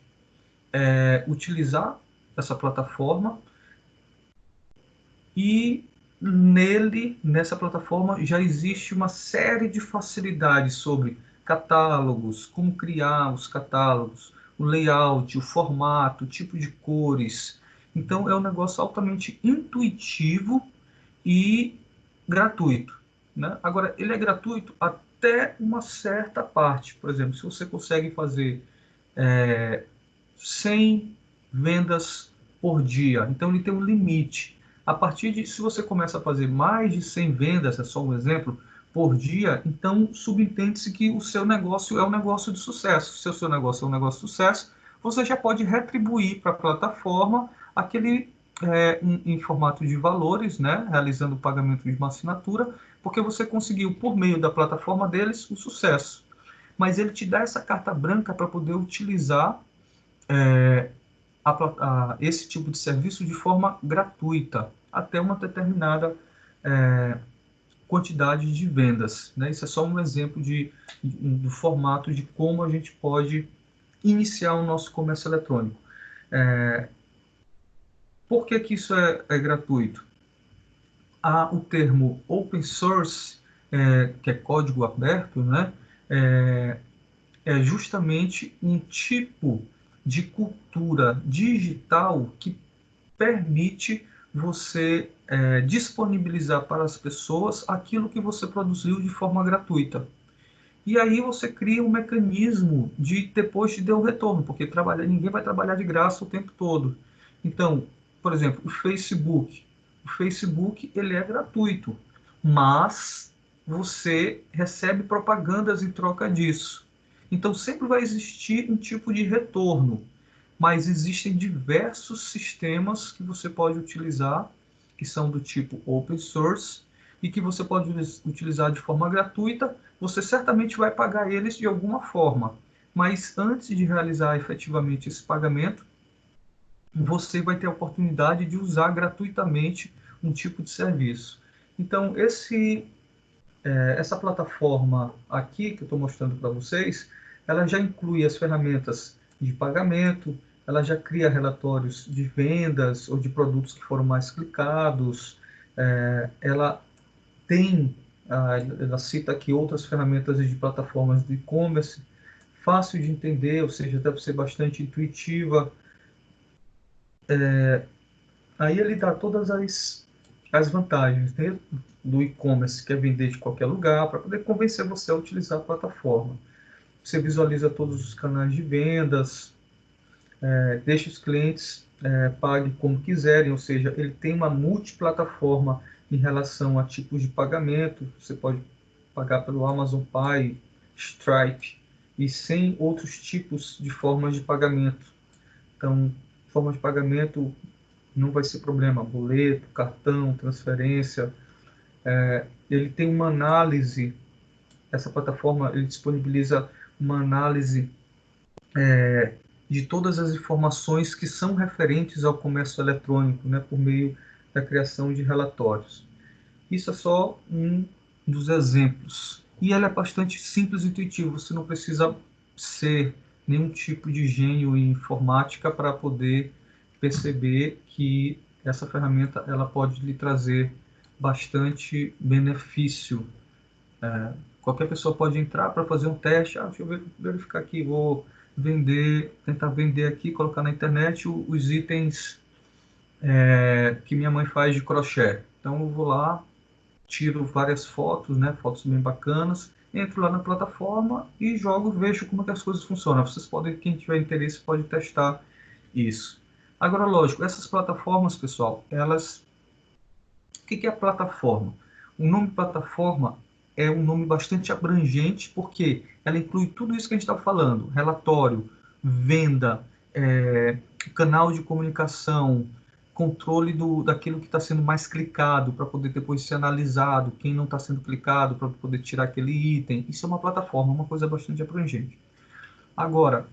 utilizar essa plataforma e nessa plataforma já existe uma série de facilidades sobre catálogos, como criar os catálogos, o layout, o formato, o tipo de cores. Então é um negócio altamente intuitivo e gratuito, né? Agora, ele é gratuito até uma certa parte. Por exemplo, se você consegue fazer 100 vendas por dia, então ele tem um limite. A partir de, se você começa a fazer mais de 100 vendas, é só um exemplo, por dia, então subentende-se que o seu negócio é um negócio de sucesso. Se o seu negócio é um negócio de sucesso, você já pode retribuir para a plataforma aquele em formato de valores, né, realizando o pagamento de uma assinatura, porque você conseguiu, por meio da plataforma deles, o sucesso. Mas ele te dá essa carta branca para poder utilizar esse tipo de serviço de forma gratuita, até uma determinada quantidade de vendas, né? Isso é só um exemplo do formato de como a gente pode iniciar o nosso comércio eletrônico. Por que que isso é gratuito? Há o termo open source, que é código aberto, né? É justamente um tipo de cultura digital que permite você disponibilizar para as pessoas aquilo que você produziu de forma gratuita. E aí você cria um mecanismo de depois te dar o retorno, porque ninguém vai trabalhar de graça o tempo todo. Então, por exemplo, o Facebook. O Facebook ele é gratuito, mas você recebe propagandas em troca disso. Então sempre vai existir um tipo de retorno, mas existem diversos sistemas que você pode utilizar, que são do tipo open source, e que você pode utilizar de forma gratuita. Você certamente vai pagar eles de alguma forma, mas antes de realizar efetivamente esse pagamento, você vai ter a oportunidade de usar gratuitamente um tipo de serviço. Então, essa plataforma aqui que eu estou mostrando para vocês, ela já inclui as ferramentas de pagamento, ela já cria relatórios de vendas ou de produtos que foram mais clicados, ela tem, ela cita aqui outras ferramentas de plataformas de e-commerce, fácil de entender, ou seja, deve ser bastante intuitiva. Aí ele dá todas as vantagens, né, do e-commerce, que é vender de qualquer lugar, para poder convencer você a utilizar a plataforma. Você visualiza todos os canais de vendas, deixa os clientes paguem como quiserem, ou seja, ele tem uma multiplataforma em relação a tipos de pagamento. Você pode pagar pelo Amazon Pay, Stripe e 100 outros tipos de formas de pagamento. Então, forma de pagamento não vai ser problema, boleto, cartão, transferência. Ele tem uma análise, essa plataforma ele disponibiliza uma análise de todas as informações que são referentes ao comércio eletrônico, né, por meio da criação de relatórios. Isso é só um dos exemplos. E ela é bastante simples e intuitiva, você não precisa ser nenhum tipo de gênio em informática para poder perceber que essa ferramenta ela pode lhe trazer bastante benefício. Qualquer pessoa pode entrar para fazer um teste. Deixa eu verificar aqui, vou tentar vender aqui, colocar na internet os itens que minha mãe faz de crochê. Então eu vou lá, tiro várias fotos, né, fotos bem bacanas, entro lá na plataforma e jogo, vejo como é que as coisas funcionam. Vocês podem, quem tiver interesse, pode testar isso. Agora, lógico, essas plataformas, pessoal, o que é a plataforma? O nome plataforma é um nome bastante abrangente, porque ela inclui tudo isso que a gente está falando: relatório, venda, canal de comunicação, controle daquilo que está sendo mais clicado, para poder depois ser analisado, quem não está sendo clicado, para poder tirar aquele item. Isso é uma plataforma, uma coisa bastante abrangente. Agora,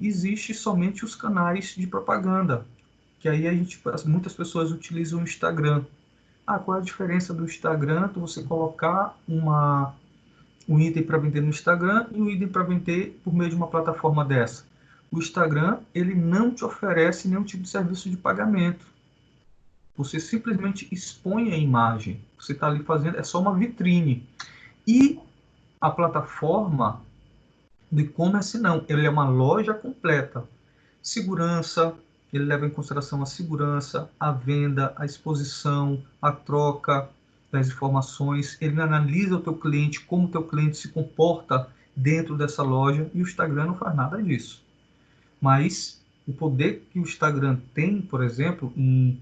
existe somente os canais de propaganda, que aí muitas pessoas utilizam o Instagram. Qual é a diferença do Instagram? Você colocar um item para vender no Instagram e um item para vender por meio de uma plataforma dessa. O Instagram, ele não te oferece nenhum tipo de serviço de pagamento. Você simplesmente expõe a imagem. Você está ali fazendo, é só uma vitrine. E a plataforma do e-commerce não, ele é uma loja completa. Segurança, ele leva em consideração a segurança, a venda, a exposição, a troca das informações. Ele analisa o teu cliente, como o teu cliente se comporta dentro dessa loja, e o Instagram não faz nada disso. Mas o poder que o Instagram tem, por exemplo, em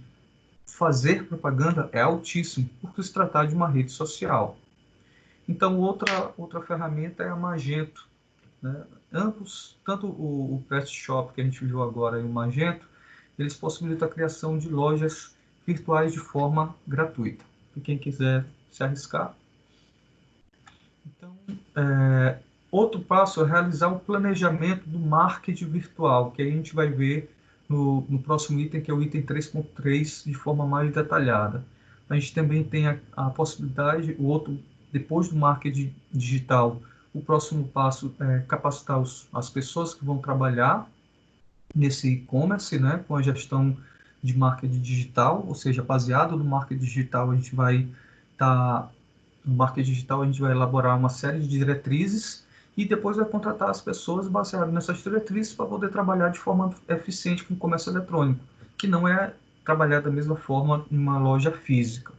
fazer propaganda é altíssimo, por se tratar de uma rede social. Então, outra ferramenta é a Magento, né? Ambos, tanto o PrestaShop que a gente viu agora e o Magento, eles possibilitam a criação de lojas virtuais de forma gratuita. E quem quiser se arriscar. Então, outro passo é realizar o planejamento do marketing virtual, que a gente vai ver no próximo item, que é o item 3.3, de forma mais detalhada. A gente também tem a possibilidade, depois do marketing digital, o próximo passo é capacitar as pessoas que vão trabalhar nesse e-commerce, né, com a gestão de marketing digital, ou seja, baseado no marketing digital, no marketing digital a gente vai elaborar uma série de diretrizes e depois vai contratar as pessoas baseado nessas diretrizes para poder trabalhar de forma eficiente com o comércio eletrônico, que não é trabalhar da mesma forma em uma loja física.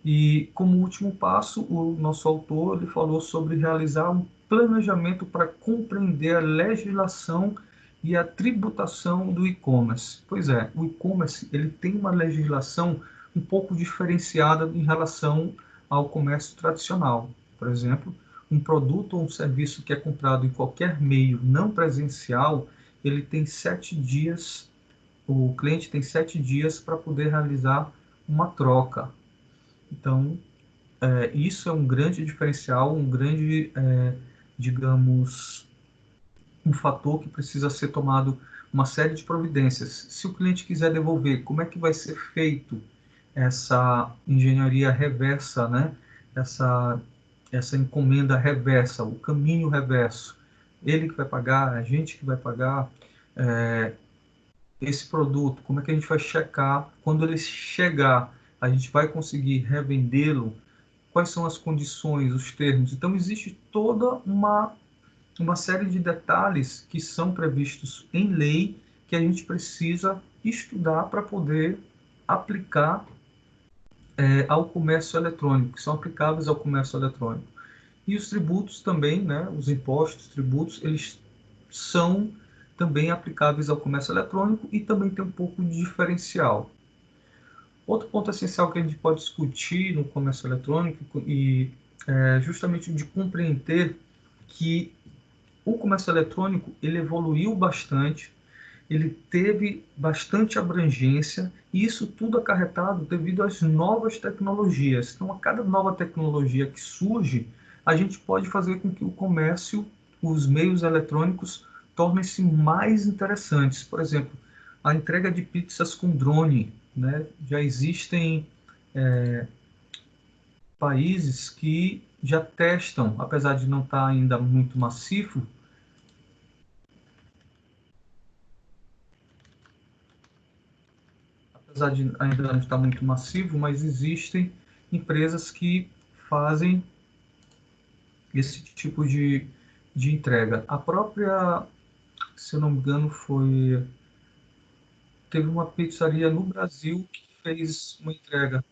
E como último passo, o nosso autor ele falou sobre realizar um planejamento para compreender a legislação e a tributação do e-commerce. Pois é, o e-commerce ele tem uma legislação um pouco diferenciada em relação ao comércio tradicional. Por exemplo, um produto ou um serviço que é comprado em qualquer meio não presencial, ele tem 7 dias, o cliente tem 7 dias para poder realizar uma troca. Então, isso é um grande diferencial, um grande, digamos, um fator que precisa ser tomado uma série de providências. Se o cliente quiser devolver, como é que vai ser feito essa engenharia reversa, né? Essa encomenda reversa, o caminho reverso? Ele que vai pagar, a gente que vai pagar esse produto, como é que a gente vai checar quando ele chegar? a gente vai conseguir revendê-lo, quais são as condições, os termos. Então, existe toda uma série de detalhes que são previstos em lei que a gente precisa estudar para poder aplicar ao comércio eletrônico, que são aplicáveis ao comércio eletrônico. E os tributos também, né, os impostos, tributos, eles são também aplicáveis ao comércio eletrônico e também tem um pouco de diferencial. Outro ponto essencial que a gente pode discutir no comércio eletrônico e justamente de compreender que o comércio eletrônico ele evoluiu bastante, ele teve bastante abrangência e isso tudo acarretado devido às novas tecnologias. Então, a cada nova tecnologia que surge, a gente pode fazer com que o comércio, os meios eletrônicos, tornem-se mais interessantes. Por exemplo, a entrega de pizzas com drone, né? Já existem países que já testam, apesar de não estar ainda muito massivo, apesar de ainda não estar muito massivo, mas existem empresas que fazem esse tipo de entrega. A própria, se eu não me engano, teve uma pizzaria no Brasil que fez uma entrega.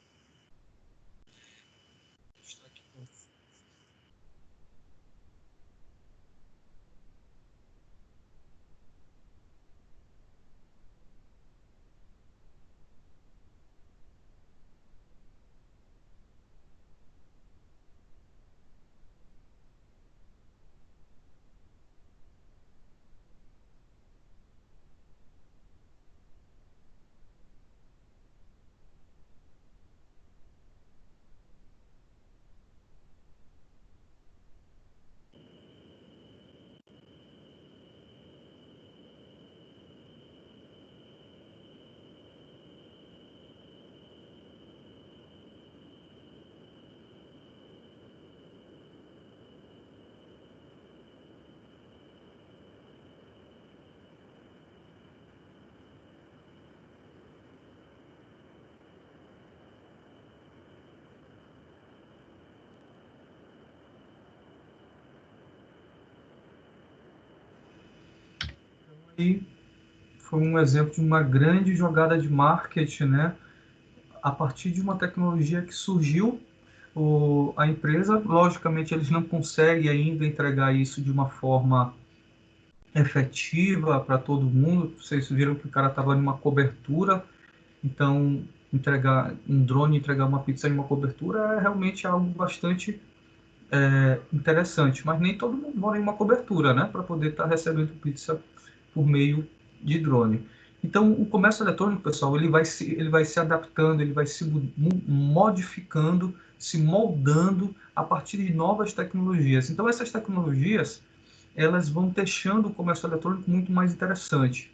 E foi um exemplo de uma grande jogada de marketing, né? A partir de uma tecnologia que surgiu, a empresa, logicamente, eles não conseguem ainda entregar isso de uma forma efetiva para todo mundo. Vocês viram que o cara estava numa cobertura, então entregar um drone, entregar uma pizza em uma cobertura é realmente algo bastante interessante, mas nem todo mundo mora em uma cobertura, né, para poder estar recebendo pizza por meio de drone. Então, o comércio eletrônico, pessoal, ele vai se adaptando, ele vai se modificando, se moldando a partir de novas tecnologias. Então, essas tecnologias, elas vão deixando o comércio eletrônico muito mais interessante.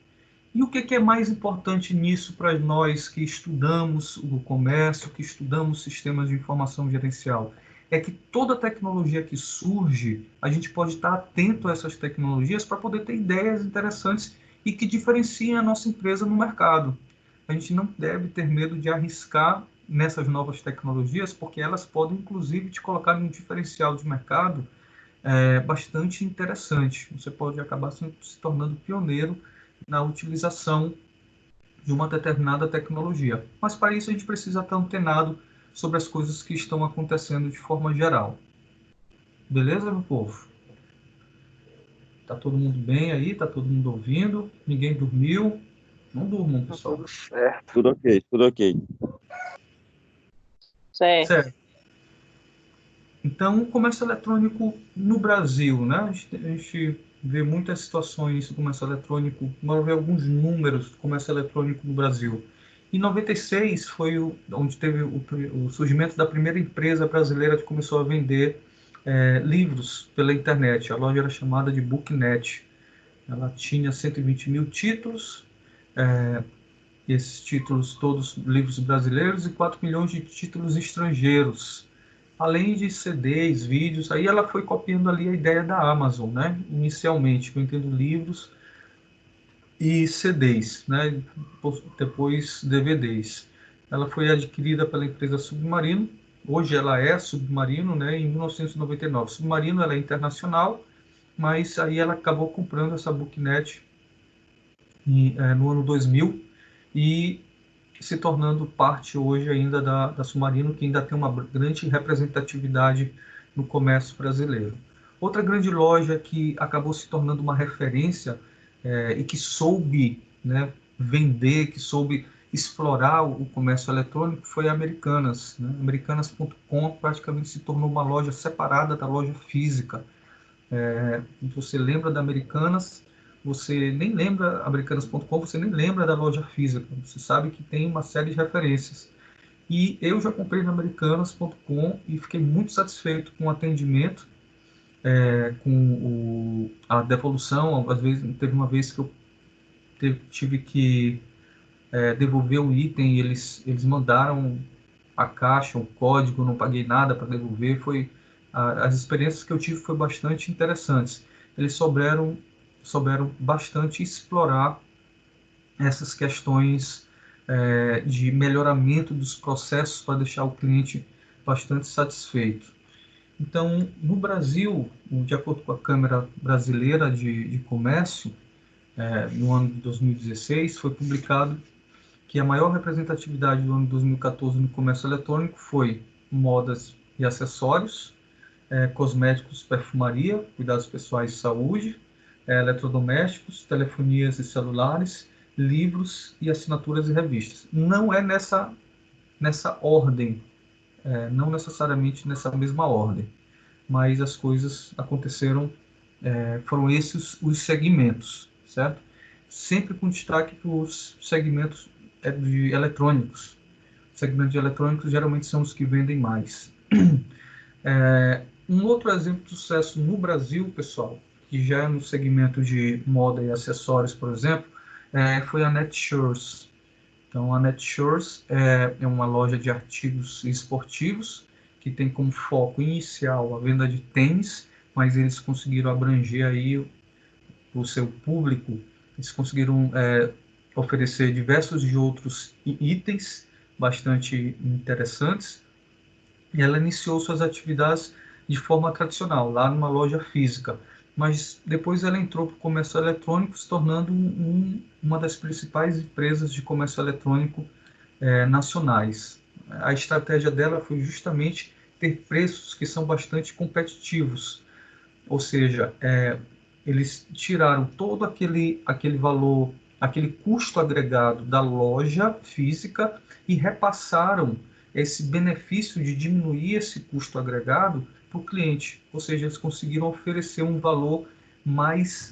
E o que é mais importante nisso para nós que estudamos o comércio, que estudamos sistemas de informação gerencial? É que toda tecnologia que surge, a gente pode estar atento a essas tecnologias para poder ter ideias interessantes e que diferenciem a nossa empresa no mercado. A gente não deve ter medo de arriscar nessas novas tecnologias, porque elas podem, inclusive, te colocar em um diferencial de mercado bastante interessante. Você pode acabar se tornando pioneiro na utilização de uma determinada tecnologia. Mas para isso a gente precisa estar antenado sobre as coisas que estão acontecendo de forma geral. Beleza, meu povo? Tá todo mundo bem aí? Tá todo mundo ouvindo? Ninguém dormiu? Não durmam, pessoal. Tudo certo. Tudo ok, tudo ok. Certo. Então, o comércio eletrônico no Brasil, né? A gente vê muitas situações do comércio eletrônico, vamos ver alguns números do comércio eletrônico no Brasil. Em 96 foi onde teve o surgimento da primeira empresa brasileira que começou a vender livros pela internet. A loja era chamada de Booknet. Ela tinha 120 mil títulos, esses títulos todos livros brasileiros e 4 milhões de títulos estrangeiros. Além de CDs, vídeos, aí ela foi copiando ali a ideia da Amazon, né? Inicialmente, vendendo livros e CDs, né? Depois DVDs. ela foi adquirida pela empresa Submarino. Hoje ela é Submarino, né, em 1999. Submarino ela é internacional, mas aí ela acabou comprando essa Booknet no ano 2000 e se tornando parte hoje ainda da Submarino, que ainda tem uma grande representatividade no comércio brasileiro. Outra grande loja que acabou se tornando uma referência e que soube, né, vender, que soube explorar o comércio eletrônico foi a Americanas, né? Americanas.com praticamente se tornou uma loja separada da loja física. Você lembra da Americanas, você nem lembra Americanas.com, você nem lembra da loja física. Você sabe que tem uma série de referências. E eu já comprei na Americanas.com e fiquei muito satisfeito com o atendimento, com a devolução. Às vezes, teve uma vez que eu tive que devolver um item e eles mandaram a caixa, o código, não paguei nada para devolver. As experiências que eu tive foram bastante interessantes. Eles souberam bastante explorar essas questões de melhoramento dos processos para deixar o cliente bastante satisfeito. Então, no Brasil, de acordo com a Câmara Brasileira de Comércio, no ano de 2016, foi publicado que a maior representatividade do ano de 2014 no comércio eletrônico foi modas e acessórios, cosméticos, perfumaria, cuidados pessoais e saúde, eletrodomésticos, telefonias e celulares, livros e assinaturas e revistas. Não é nessa ordem, não necessariamente nessa mesma ordem, mas as coisas aconteceram, foram esses os segmentos, certo? Sempre com destaque para os segmentos de eletrônicos. Os segmentos de eletrônicos geralmente são os que vendem mais. Um outro exemplo de sucesso no Brasil, pessoal, que já é no segmento de moda e acessórios, por exemplo, foi a Netshoes. Então, a Netshoes é uma loja de artigos esportivos que tem como foco inicial a venda de tênis, mas eles conseguiram abranger aí o seu público, eles conseguiram oferecer diversos de outros itens bastante interessantes, e ela iniciou suas atividades de forma tradicional, lá numa loja física, mas depois ela entrou para o comércio eletrônico, se tornando uma das principais empresas de comércio eletrônico nacionais. A estratégia dela foi justamente ter preços que são bastante competitivos, ou seja, eles tiraram todo aquele valor, aquele custo agregado da loja física e repassaram esse benefício de diminuir esse custo agregado para o cliente. Ou seja, eles conseguiram oferecer um valor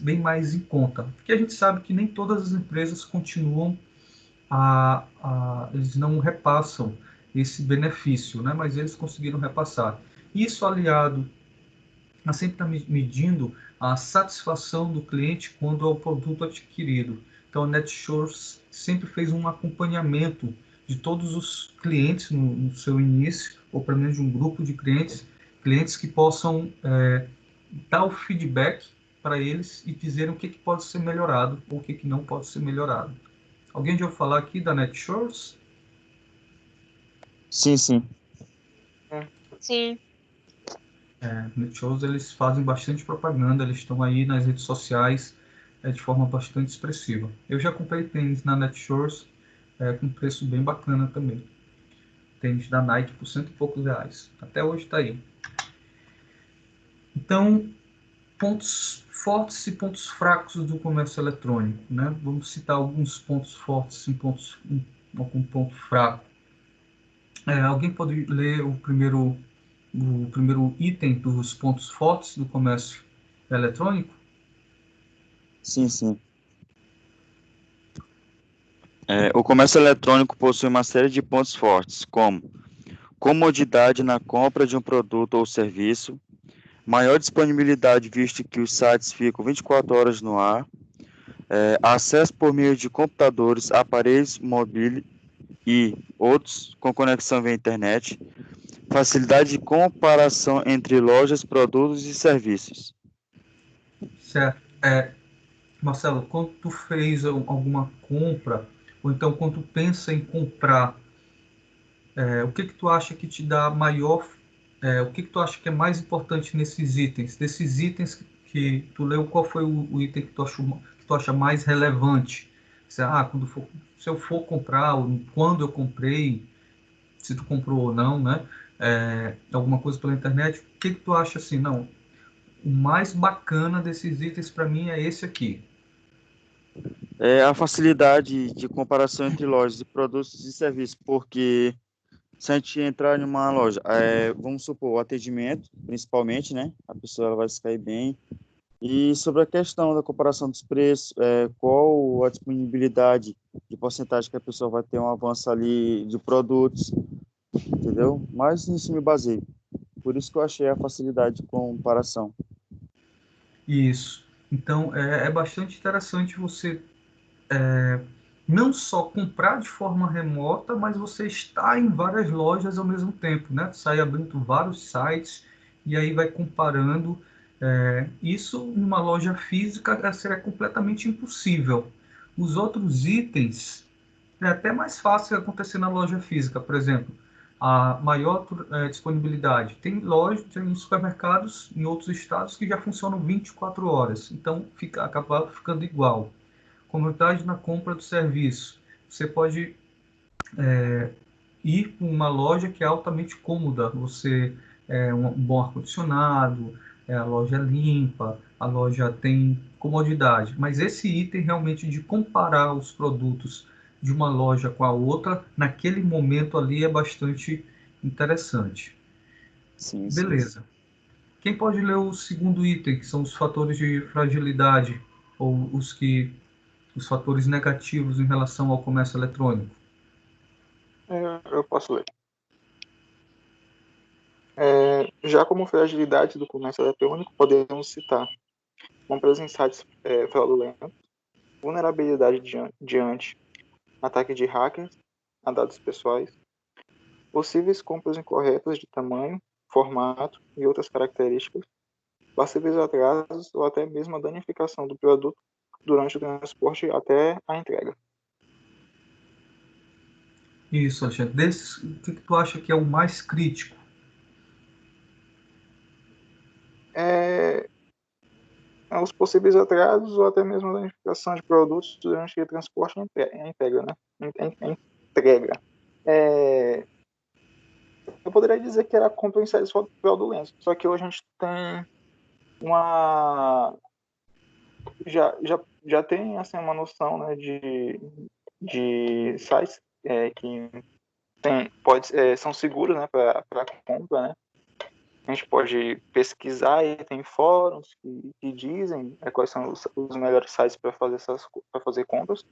bem mais em conta. Porque a gente sabe que nem todas as empresas continuam eles não repassam esse benefício, né? Mas eles conseguiram repassar. Isso aliado a sempre estar medindo a satisfação do cliente quando é o produto adquirido. Então, a Netshoes sempre fez um acompanhamento de todos os clientes no seu início, ou pelo menos de um grupo de clientes que possam dar o feedback para eles e dizer o que pode ser melhorado ou o que não pode ser melhorado. Alguém já ouviu falar aqui da Netshoes? Sim, sim. Sim. Netshoes, eles fazem bastante propaganda, eles estão aí nas redes sociais de forma bastante expressiva. Eu já comprei tênis na Netshoes com preço bem bacana também. Tênis da Nike por R$100 e poucos. Até hoje está aí. Então, pontos fortes e pontos fracos do comércio eletrônico, né? Vamos citar alguns pontos fortes e algum ponto fraco. Alguém pode ler o primeiro item dos pontos fortes do comércio eletrônico? Sim, sim. O comércio eletrônico possui uma série de pontos fortes, como comodidade na compra de um produto ou serviço, maior disponibilidade, visto que os sites ficam 24 horas no ar, acesso por meio de computadores, aparelhos móveis e outros com conexão via internet, facilidade de comparação entre lojas, produtos e serviços. Certo. Marcelo, quando tu fez alguma compra, ou então quando tu pensa em comprar o que tu acha que te dá maior, o que tu acha que é mais importante nesses itens? Desses itens que tu leu, qual foi o item que tu acha mais relevante? Se eu for comprar, ou quando eu comprei, se tu comprou ou não, né? Alguma coisa pela internet, o que tu acha assim? Não, o mais bacana desses itens para mim é esse aqui. É a facilidade de comparação entre lojas de produtos e serviços, porque se a gente entrar em uma loja, vamos supor, o atendimento, principalmente, né? A pessoa ela vai se cair bem. E sobre a questão da comparação dos preços, qual a disponibilidade de porcentagem que a pessoa vai ter um avanço ali de produtos, entendeu? Mas nisso me baseio. Por isso que eu achei a facilidade de comparação. Isso. Então, é bastante interessante você não só comprar de forma remota, mas você está em várias lojas ao mesmo tempo, né? Sai abrindo vários sites e aí vai comparando. Isso em uma loja física seria completamente impossível. Os outros itens é até mais fácil acontecer na loja física, por exemplo, a maior disponibilidade. Tem lojas, tem supermercados em outros estados que já funcionam 24 horas, então acaba ficando igual. Comodidade na compra do serviço. Você pode ir para uma loja que é altamente cômoda. Você um bom ar-condicionado, a loja é limpa, a loja tem comodidade. Mas esse item realmente de comparar os produtos de uma loja com a outra, naquele momento ali é bastante interessante. Sim, sim. Beleza. Quem pode ler o segundo item, que são os fatores de fragilidade, ou os fatores negativos em relação ao comércio eletrônico? Eu posso ler. Já como fragilidade do comércio eletrônico, podemos citar compras em sites fraudulentos, vulnerabilidade diante ataque de hackers a dados pessoais, possíveis compras incorretas de tamanho, formato e outras características, passíveis atrasos ou até mesmo a danificação do produto durante o transporte até a entrega. Isso, Alexandre. Desses, o que tu acha que é o mais crítico? Os possíveis atrasos ou até mesmo a danificação de produtos durante o transporte e a entrega, né? Entrega. Eu poderia dizer que era compra em sites fraudulentos, só que hoje a gente tem uma já tem assim uma noção, né, de sites que são seguros, né, para compra, né. A gente pode pesquisar e tem fóruns que dizem quais são os melhores sites para fazer compras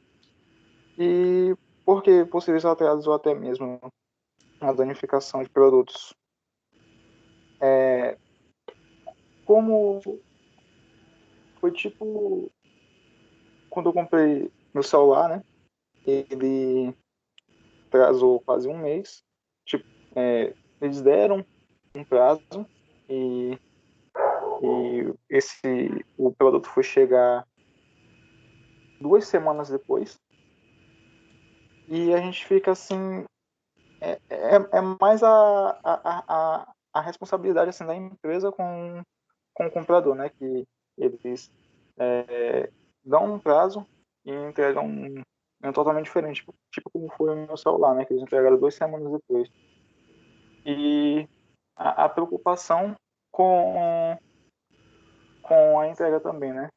e porque possíveis atrasos ou até mesmo a danificação de produtos. Como foi tipo quando eu comprei meu celular, né? Ele atrasou quase um mês. Tipo, eles deram um prazo e o produto foi chegar 2 semanas depois. E a gente fica assim, é mais a responsabilidade assim da empresa com o comprador, né? Que eles dão um prazo e entregam totalmente diferente, tipo como foi o meu celular, né? Que eles entregaram 2 semanas depois. E a preocupação com, com a entrega também, né?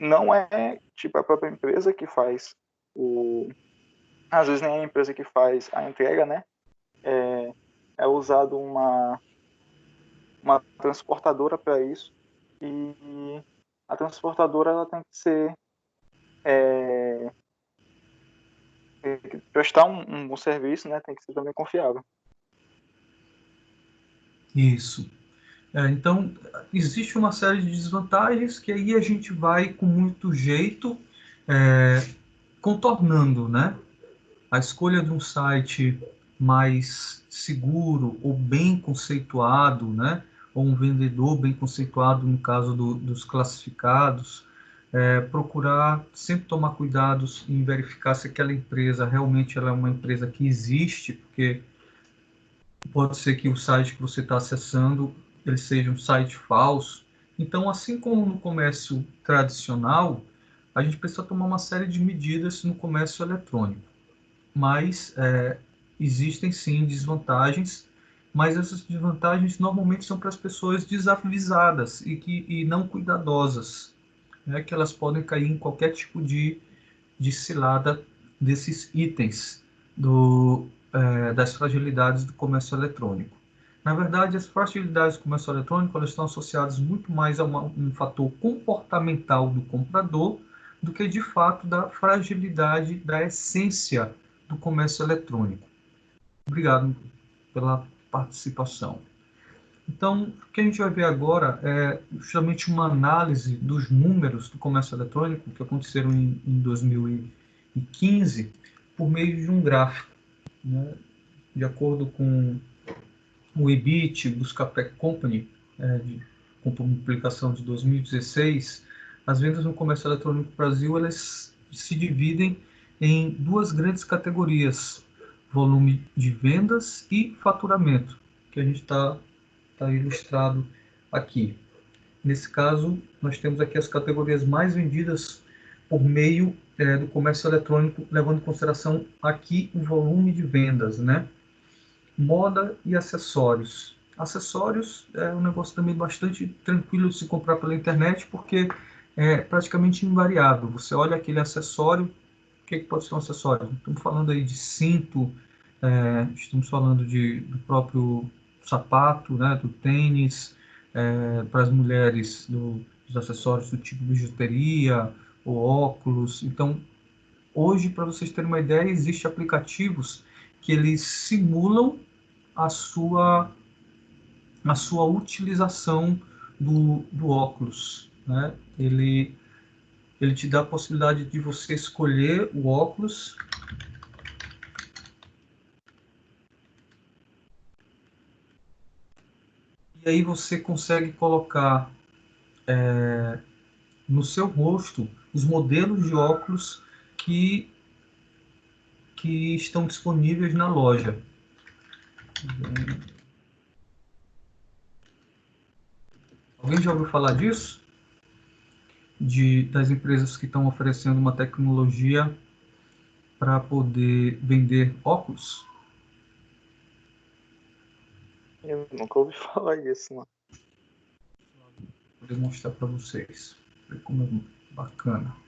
Não é tipo a própria empresa que faz às vezes nem a empresa que faz a entrega, né? É usado uma transportadora para isso e a transportadora ela tem que prestar um bom serviço, né? Tem que ser também confiável. Isso. Então, existe uma série de desvantagens que aí a gente vai, com muito jeito, contornando, né? A escolha de um site mais seguro ou bem conceituado, né? Ou um vendedor bem conceituado, no caso dos classificados, procurar sempre tomar cuidados em verificar se aquela empresa realmente ela é uma empresa que existe, porque pode ser que o site que você está acessando ele seja um site falso. Então, assim como no comércio tradicional, a gente precisa tomar uma série de medidas no comércio eletrônico. Mas existem sim desvantagens, mas essas desvantagens normalmente são para as pessoas desavisadas e não cuidadosas, né, que elas podem cair em qualquer tipo de cilada desses itens das fragilidades do comércio eletrônico. Na verdade, as fragilidades do comércio eletrônico elas estão associadas muito mais a um fator comportamental do comprador do que, de fato, da fragilidade da essência do comércio eletrônico. Obrigado pela participação. Então, o que a gente vai ver agora é justamente uma análise dos números do comércio eletrônico que aconteceram em 2015 por meio de um gráfico, né? De acordo com o EBIT, Buscapé Company, com publicação de 2016, as vendas no comércio eletrônico no Brasil elas se dividem em duas grandes categorias: volume de vendas e faturamento, que a gente está ilustrado aqui. Nesse caso, nós temos aqui as categorias mais vendidas por meio do comércio eletrônico, levando em consideração aqui o volume de vendas, né? Moda e acessórios. Acessórios é um negócio também bastante tranquilo de se comprar pela internet, porque é praticamente invariável. Você olha aquele acessório, o que pode ser um acessório? Estamos falando aí de cinto, estamos falando do próprio sapato, né, do tênis, para as mulheres dos acessórios do tipo bijuteria ou óculos. Então, hoje, para vocês terem uma ideia, existem aplicativos que eles simulam a sua utilização do óculos, né? Ele te dá a possibilidade de você escolher o óculos e aí você consegue colocar no seu rosto os modelos de óculos que estão disponíveis na loja. Alguém já ouviu falar disso? Das empresas que estão oferecendo uma tecnologia para poder vender óculos? Eu nunca ouvi falar disso, não. Vou demonstrar para vocês. Olha como é bacana.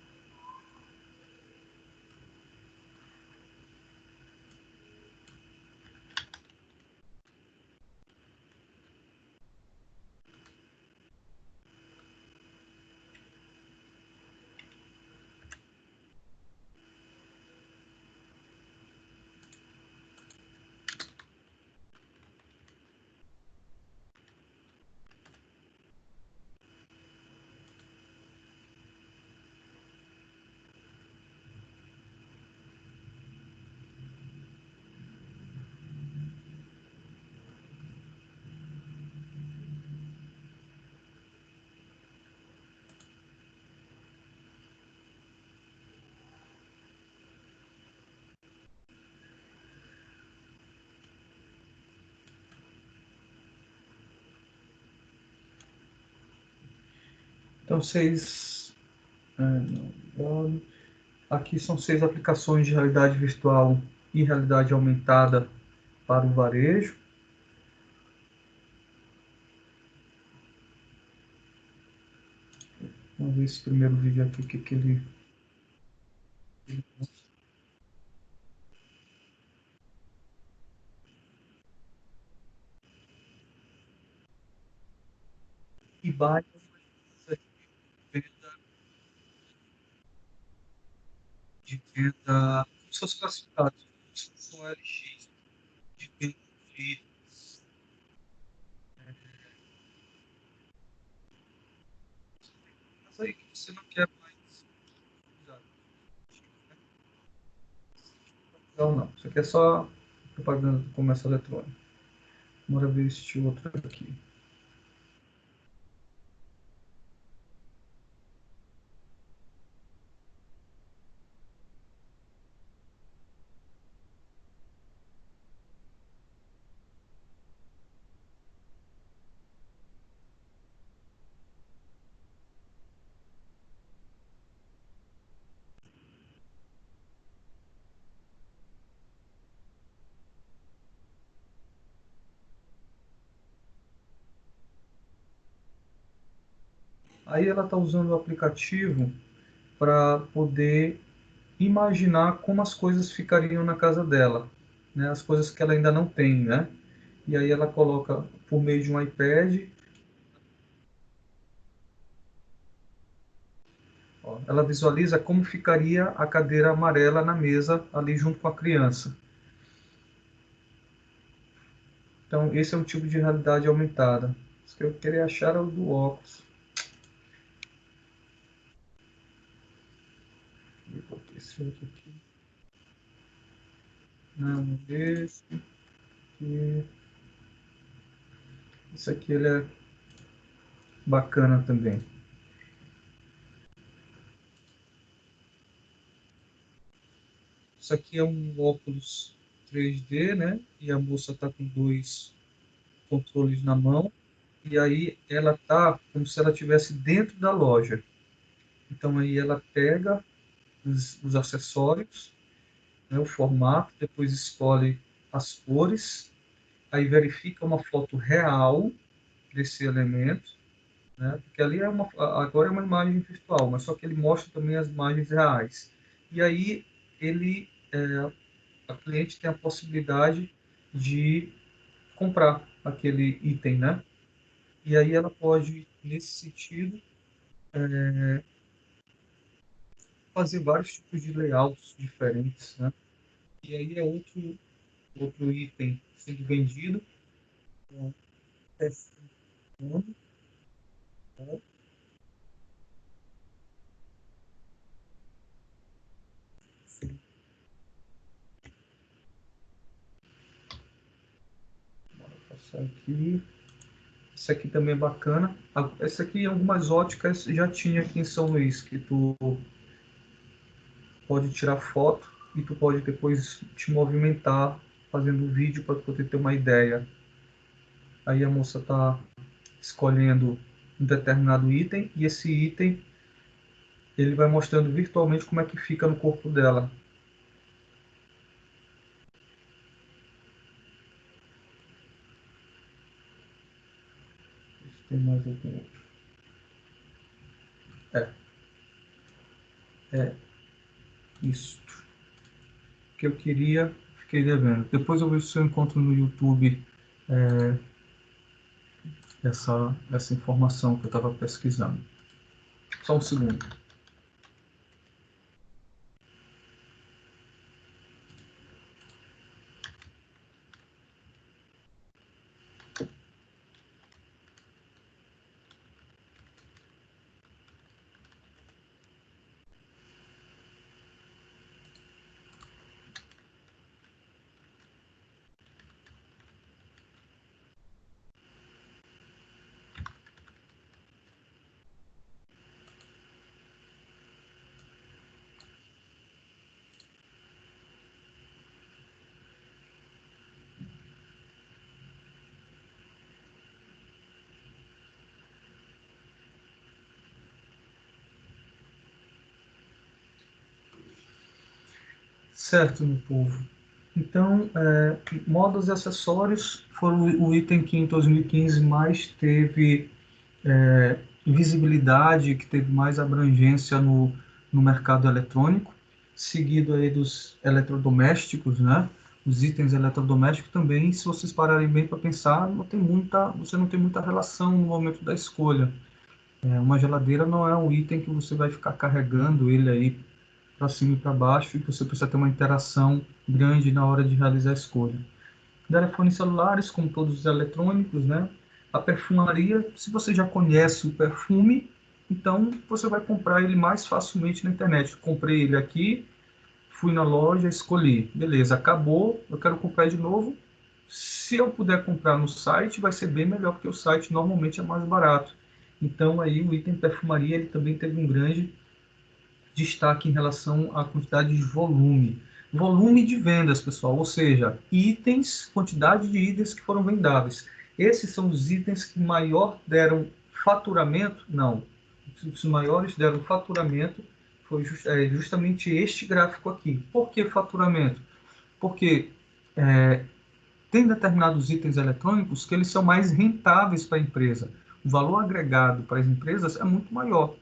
Então, aqui são 6 aplicações de realidade virtual e realidade aumentada para o varejo. Vamos ver esse primeiro vídeo aqui, que ele... E vai de venda, como se fosse classificado, são LX, de venda de... Mas aí que você não quer mais... Não. Isso aqui é só propaganda do comércio eletrônico. Bora ver este outro aqui. Aí ela está usando o aplicativo para poder imaginar como as coisas ficariam na casa dela, né? As coisas que ela ainda não tem, né? E aí ela coloca por meio de um iPad, ó, ela visualiza como ficaria a cadeira amarela na mesa ali junto com a criança. Então esse é um tipo de realidade aumentada. Isso que eu queria achar era o do óculos. Eu botei esse outro aqui. Não, esse aqui. Esse aqui ele é bacana também. Isso aqui é um óculos 3D, né? E a moça está com dois controles na mão. E aí ela tá como se ela estivesse dentro da loja. Então aí ela pega os acessórios, né, o formato, depois escolhe as cores, aí verifica uma foto real desse elemento, né? Porque ali agora é uma imagem virtual, mas só que ele mostra também as imagens reais. E aí ele a cliente tem a possibilidade de comprar aquele item, né? E aí ela pode, nesse sentido, fazer vários tipos de layouts diferentes, né? E aí é outro item sendo vendido, né? Testando, né? Vou passar aqui. Esse aqui também é bacana. Esse aqui, algumas óticas já tinha aqui em São Luís, que tu pode tirar foto e tu pode depois te movimentar fazendo um vídeo para poder ter uma ideia. Aí a moça está escolhendo um determinado item e esse item ele vai mostrando virtualmente como é que fica no corpo dela. Tem mais algum outro? É isso que eu queria, fiquei devendo. Depois eu vejo se eu encontro no YouTube essa informação que eu estava pesquisando. Só um segundo. Certo, meu povo. Então, modas e acessórios foram o item que em 2015 mais teve visibilidade, que teve mais abrangência no mercado eletrônico, seguido aí dos eletrodomésticos, né? Os itens eletrodomésticos também, se vocês pararem bem para pensar, você não tem muita relação no momento da escolha. Uma geladeira não é um item que você vai ficar carregando ele aí para cima e para baixo e você precisa ter uma interação grande na hora de realizar a escolha. Telefones celulares, como todos os eletrônicos, né? A perfumaria, se você já conhece o perfume, então você vai comprar ele mais facilmente na internet. Comprei ele aqui, fui na loja, escolhi. Beleza, acabou, eu quero comprar de novo. Se eu puder comprar no site, vai ser bem melhor, porque o site normalmente é mais barato. Então aí o item perfumaria ele também teve um grande destaque em relação à quantidade de volume. Volume de vendas, pessoal, ou seja, itens, quantidade de itens que foram vendáveis. Esses são os itens que maior deram faturamento? Não. Os maiores deram faturamento foi justamente este gráfico aqui. Por que faturamento? Porque tem determinados itens eletrônicos que eles são mais rentáveis para a empresa. o valor agregado para as empresas é muito maior.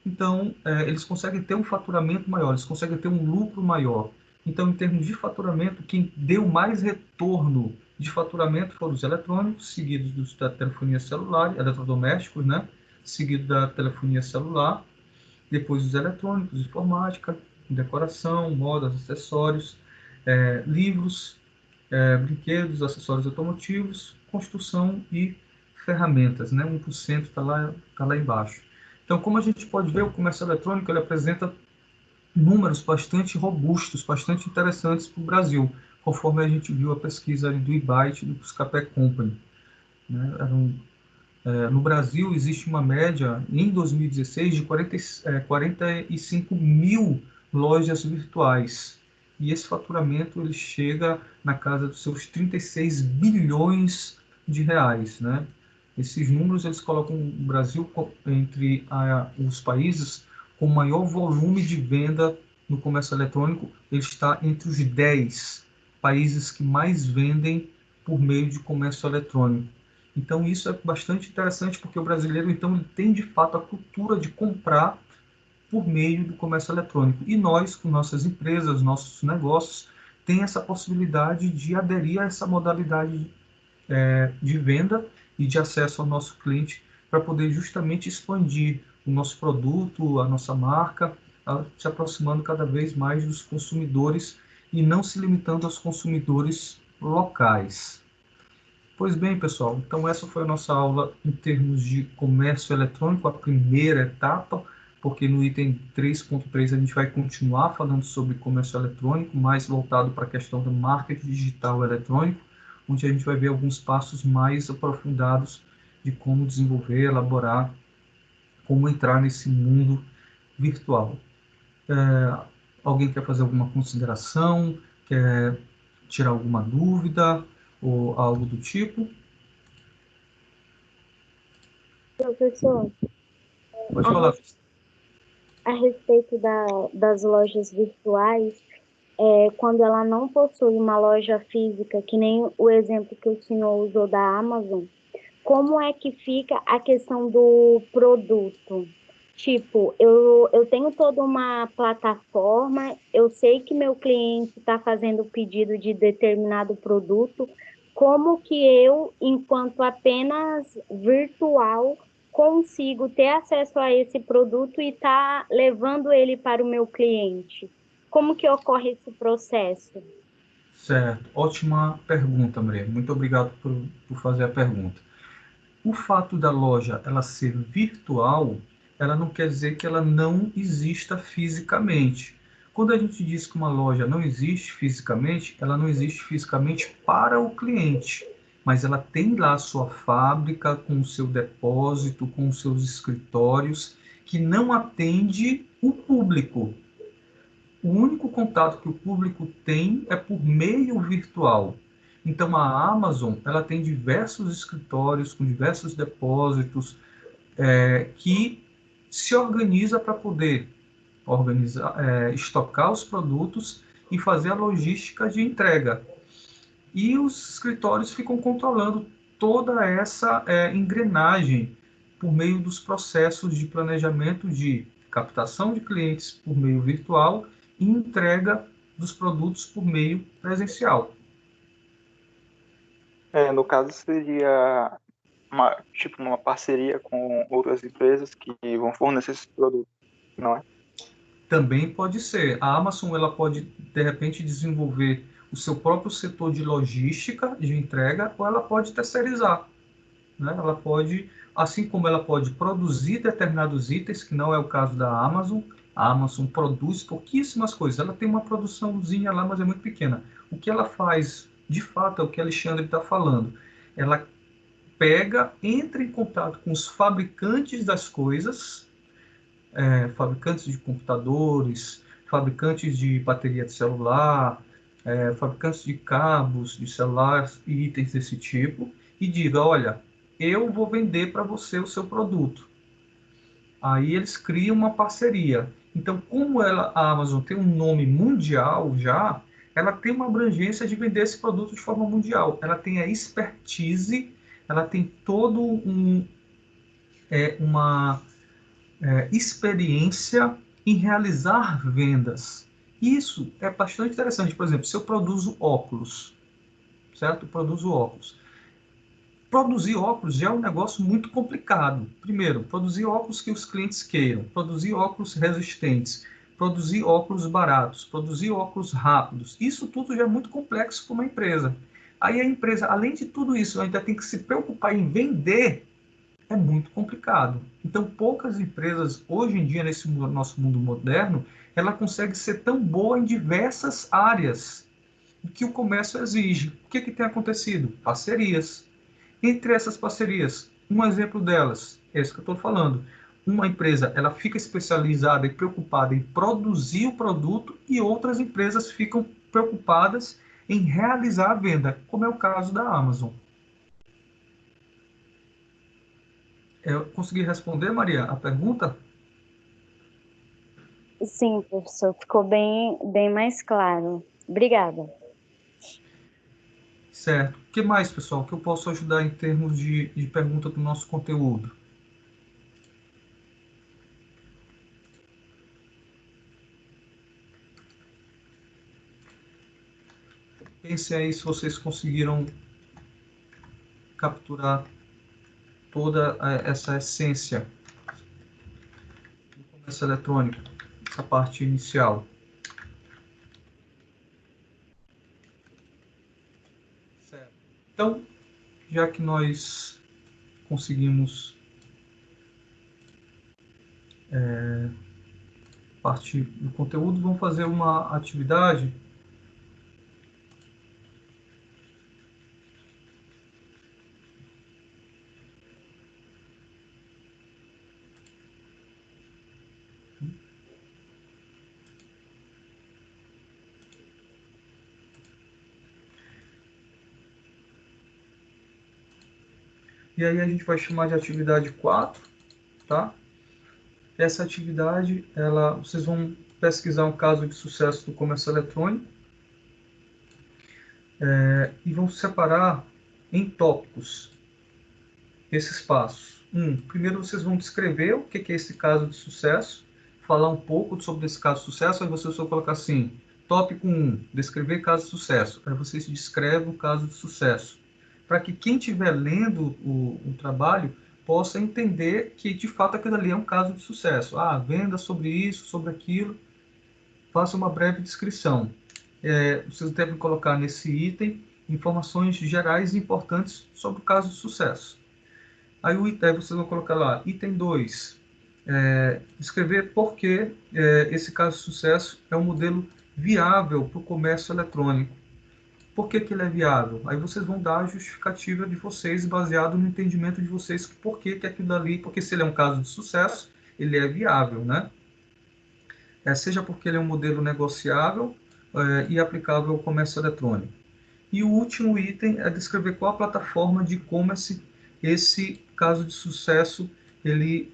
Então, eles conseguem ter um faturamento maior, eles conseguem ter um lucro maior. Então, em termos de faturamento, quem deu mais retorno de faturamento foram os eletrônicos, seguidos da telefonia celular, eletrodomésticos, né? Seguido da telefonia celular, depois os eletrônicos, informática, decoração, modas, acessórios, livros, brinquedos, acessórios automotivos, construção e ferramentas, né? 1% está lá embaixo. Então, como a gente pode ver, o comércio eletrônico ele apresenta números bastante robustos, bastante interessantes para o Brasil, conforme a gente viu a pesquisa do Ibite e do Buscapé Company. Né? No Brasil, existe uma média, em 2016, de 45 mil lojas virtuais. E esse faturamento ele chega na casa dos seus 36 bilhões de reais. Né? Esses números eles colocam o Brasil entre os países com maior volume de venda no comércio eletrônico. Ele está entre os 10 países que mais vendem por meio de comércio eletrônico. Então isso é bastante interessante porque o brasileiro então ele tem de fato a cultura de comprar por meio do comércio eletrônico. E nós, com nossas empresas, nossos negócios, tem essa possibilidade de aderir a essa modalidade de venda e de acesso ao nosso cliente para poder justamente expandir o nosso produto, a nossa marca, se aproximando cada vez mais dos consumidores e não se limitando aos consumidores locais. Pois bem, pessoal, então essa foi a nossa aula em termos de comércio eletrônico, a primeira etapa, porque no item 3.3 a gente vai continuar falando sobre comércio eletrônico, mais voltado para a questão do marketing digital eletrônico, onde a gente vai ver alguns passos mais aprofundados de como desenvolver, elaborar, como entrar nesse mundo virtual. Alguém quer fazer alguma consideração? Quer tirar alguma dúvida ou algo do tipo? Professor, Pode falar. a respeito das lojas virtuais, quando ela não possui uma loja física, que nem o exemplo que o senhor usou da Amazon, como é que fica a questão do produto? Tipo, eu tenho toda uma plataforma, eu sei que meu cliente está fazendo o pedido de determinado produto, como que eu, enquanto apenas virtual, consigo ter acesso a esse produto e estar levando ele para o meu cliente? Como que ocorre esse processo? Certo, ótima pergunta, Maria. Muito obrigado por fazer a pergunta. O fato da loja ela ser virtual, ela não quer dizer que ela não exista fisicamente. Quando a gente diz que uma loja não existe fisicamente, ela não existe fisicamente para o cliente, mas ela tem lá a sua fábrica, com o seu depósito, com os seus escritórios, que não atende o público. O único contato que o público tem é por meio virtual. Então a Amazon ela tem diversos escritórios com diversos depósitos que se organiza para poder estocar os produtos e fazer a logística de entrega. E os escritórios ficam controlando toda essa engrenagem por meio dos processos de planejamento de captação de clientes por meio virtual e entrega dos produtos por meio presencial. No caso, seria uma parceria com outras empresas que vão fornecer esse produto, não é? Também pode ser. A Amazon ela pode, de repente, desenvolver o seu próprio setor de logística, de entrega, ou ela pode terceirizar. Né? Ela pode, assim como ela pode produzir determinados itens, que não é o caso da Amazon. A Amazon produz pouquíssimas coisas. Ela tem uma produçãozinha lá, mas é muito pequena. O que ela faz, de fato, é o que a Alexandre está falando. Ela pega, entra em contato com os fabricantes das coisas, fabricantes de computadores, fabricantes de bateria de celular, fabricantes de cabos de celular e itens desse tipo, e diga, olha, eu vou vender para você o seu produto. Aí eles criam uma parceria. Então, como a Amazon tem um nome mundial já, ela tem uma abrangência de vender esse produto de forma mundial. Ela tem a expertise, ela tem todo é uma experiência em realizar vendas. Isso é bastante interessante. Por exemplo, se eu produzo óculos, certo? Eu produzo óculos. Produzir óculos já é um negócio muito complicado. Primeiro, produzir óculos que os clientes queiram, produzir óculos resistentes, produzir óculos baratos, produzir óculos rápidos. Isso tudo já é muito complexo para uma empresa. Aí a empresa, além de tudo isso, ainda tem que se preocupar em vender. É muito complicado. Então, poucas empresas, hoje em dia, nesse nosso mundo moderno, ela consegue ser tão boa em diversas áreas que o comércio exige. O que tem acontecido? Parcerias. Entre essas parcerias, um exemplo delas, é esse que eu estou falando. Uma empresa, ela fica especializada e preocupada em produzir o produto e outras empresas ficam preocupadas em realizar a venda, como é o caso da Amazon. Eu consegui responder, Maria, a pergunta? Sim, professor, ficou bem mais claro. Obrigada. Certo. O que mais, pessoal, que eu posso ajudar em termos de pergunta do nosso conteúdo? Pensem aí se vocês conseguiram capturar toda essa essência do comércio eletrônico, essa parte inicial. Certo. Então, já que nós conseguimos partir do conteúdo, vamos fazer uma atividade. E aí a gente vai chamar de atividade 4, tá? Essa atividade, vocês vão pesquisar um caso de sucesso do comércio eletrônico e vão separar em tópicos esses passos. Primeiro vocês vão descrever o que é esse caso de sucesso, falar um pouco sobre esse caso de sucesso, aí vocês vão colocar assim, tópico 1, descrever caso de sucesso. Aí vocês descrevem o caso de sucesso, para que quem estiver lendo o trabalho possa entender que de fato aquilo ali é um caso de sucesso. Venda sobre isso, sobre aquilo, faça uma breve descrição. Vocês devem colocar nesse item informações gerais e importantes sobre o caso de sucesso. Aí vocês vão colocar lá, item 2, descrever por que esse caso de sucesso é um modelo viável para o comércio eletrônico. Por que ele é viável? Aí vocês vão dar a justificativa de vocês, baseado no entendimento de vocês, por que aquilo ali, porque se ele é um caso de sucesso, ele é viável, né? Seja porque ele é um modelo negociável e aplicável ao comércio eletrônico. E o último item é descrever qual a plataforma de e-commerce esse caso de sucesso ele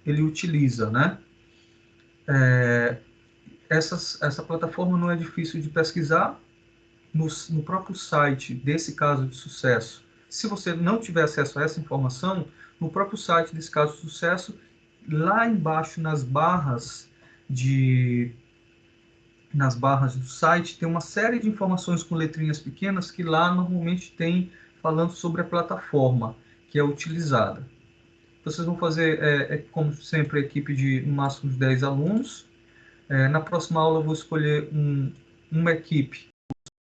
utiliza, né? Essa plataforma não é difícil de pesquisar no próprio site desse caso de sucesso. Se você não tiver acesso a essa informação, no próprio site desse caso de sucesso, lá embaixo nas barras do site tem uma série de informações com letrinhas pequenas que lá normalmente tem falando sobre a plataforma que é utilizada. Vocês vão fazer, como sempre, a equipe de no máximo de 10 alunos. Na próxima aula eu vou escolher uma equipe,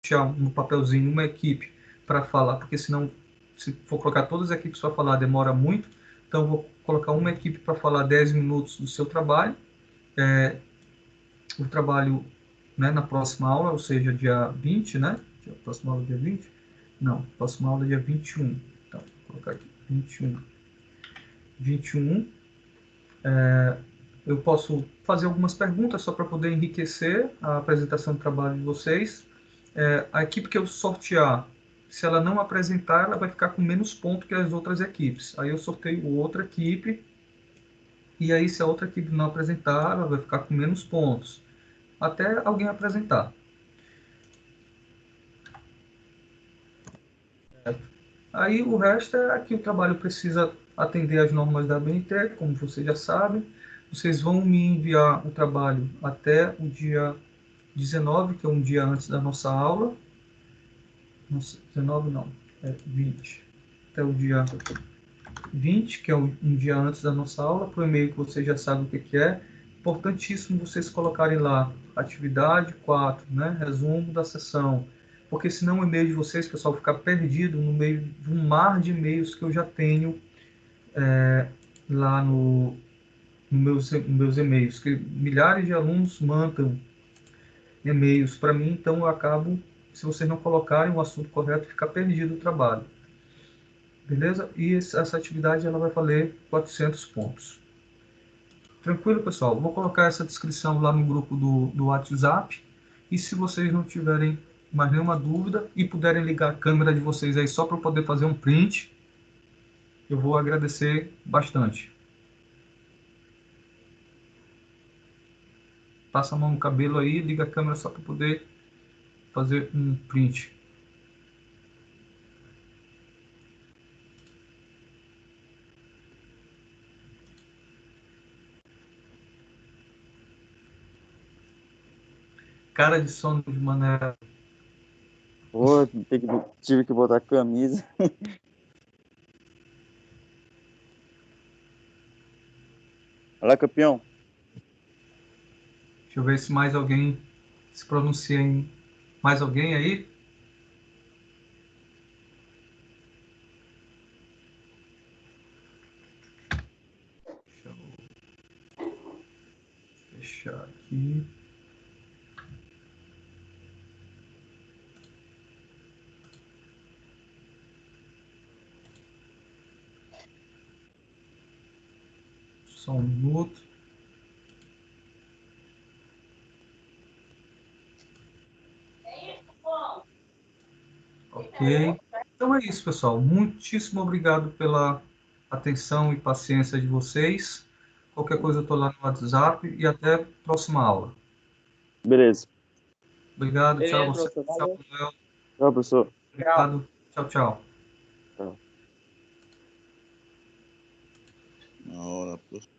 deixar no papelzinho uma equipe para falar, porque senão, se for colocar todas as equipes para falar, demora muito. Então eu vou colocar uma equipe para falar 10 minutos do seu trabalho. O trabalho, né, na próxima aula, ou seja, dia 20, né? Próxima aula dia 20? Não, próxima aula dia 21. Então, vou colocar aqui, 21. 21. Eu posso fazer algumas perguntas só para poder enriquecer a apresentação do trabalho de vocês. A equipe que eu sortear, se ela não apresentar, ela vai ficar com menos ponto que as outras equipes. Aí eu sorteio outra equipe, e aí se a outra equipe não apresentar, ela vai ficar com menos pontos, até alguém apresentar. Aí o resto é que o trabalho precisa atender às normas da BNT, como vocês já sabem. Vocês vão me enviar o trabalho até o dia 19, que é um dia antes da nossa aula. Nossa, 19 não, é 20. Até o dia 20, que é um dia antes da nossa aula, por e-mail que vocês já sabem o que é. Importantíssimo vocês colocarem lá atividade 4, né? Resumo da sessão. Porque senão o e-mail de vocês, pessoal, ficar perdido no meio de um mar de e-mails que eu já tenho lá nos meus e-mails. Que milhares de alunos mandam e-mails para mim, então eu acabo, se vocês não colocarem o assunto correto, fica perdido o trabalho. Beleza? E essa atividade ela vai valer 400 pontos. Tranquilo, pessoal? Vou colocar essa descrição lá no grupo do WhatsApp. E se vocês não tiverem mais nenhuma dúvida e puderem ligar a câmera de vocês aí só para poder fazer um print, eu vou agradecer bastante. Passa a mão no cabelo aí, liga a câmera só para poder fazer um print. Cara de sono de maneira. Pô, tive que botar camisa. Olha lá, campeão. Deixa eu ver se mais alguém se pronuncia em. Mais alguém aí? Deixa eu fechar aqui. Só um minuto. Ok. Então é isso, pessoal. Muitíssimo obrigado pela atenção e paciência de vocês. Qualquer coisa eu estou lá no WhatsApp e até a próxima aula. Beleza. Obrigado. Tchau, Beleza, você. professor. Tchau, Valeu. Manuel. Tchau, professor. Tchau. Obrigado. Tchau, tchau. Tchau. Na hora, professor.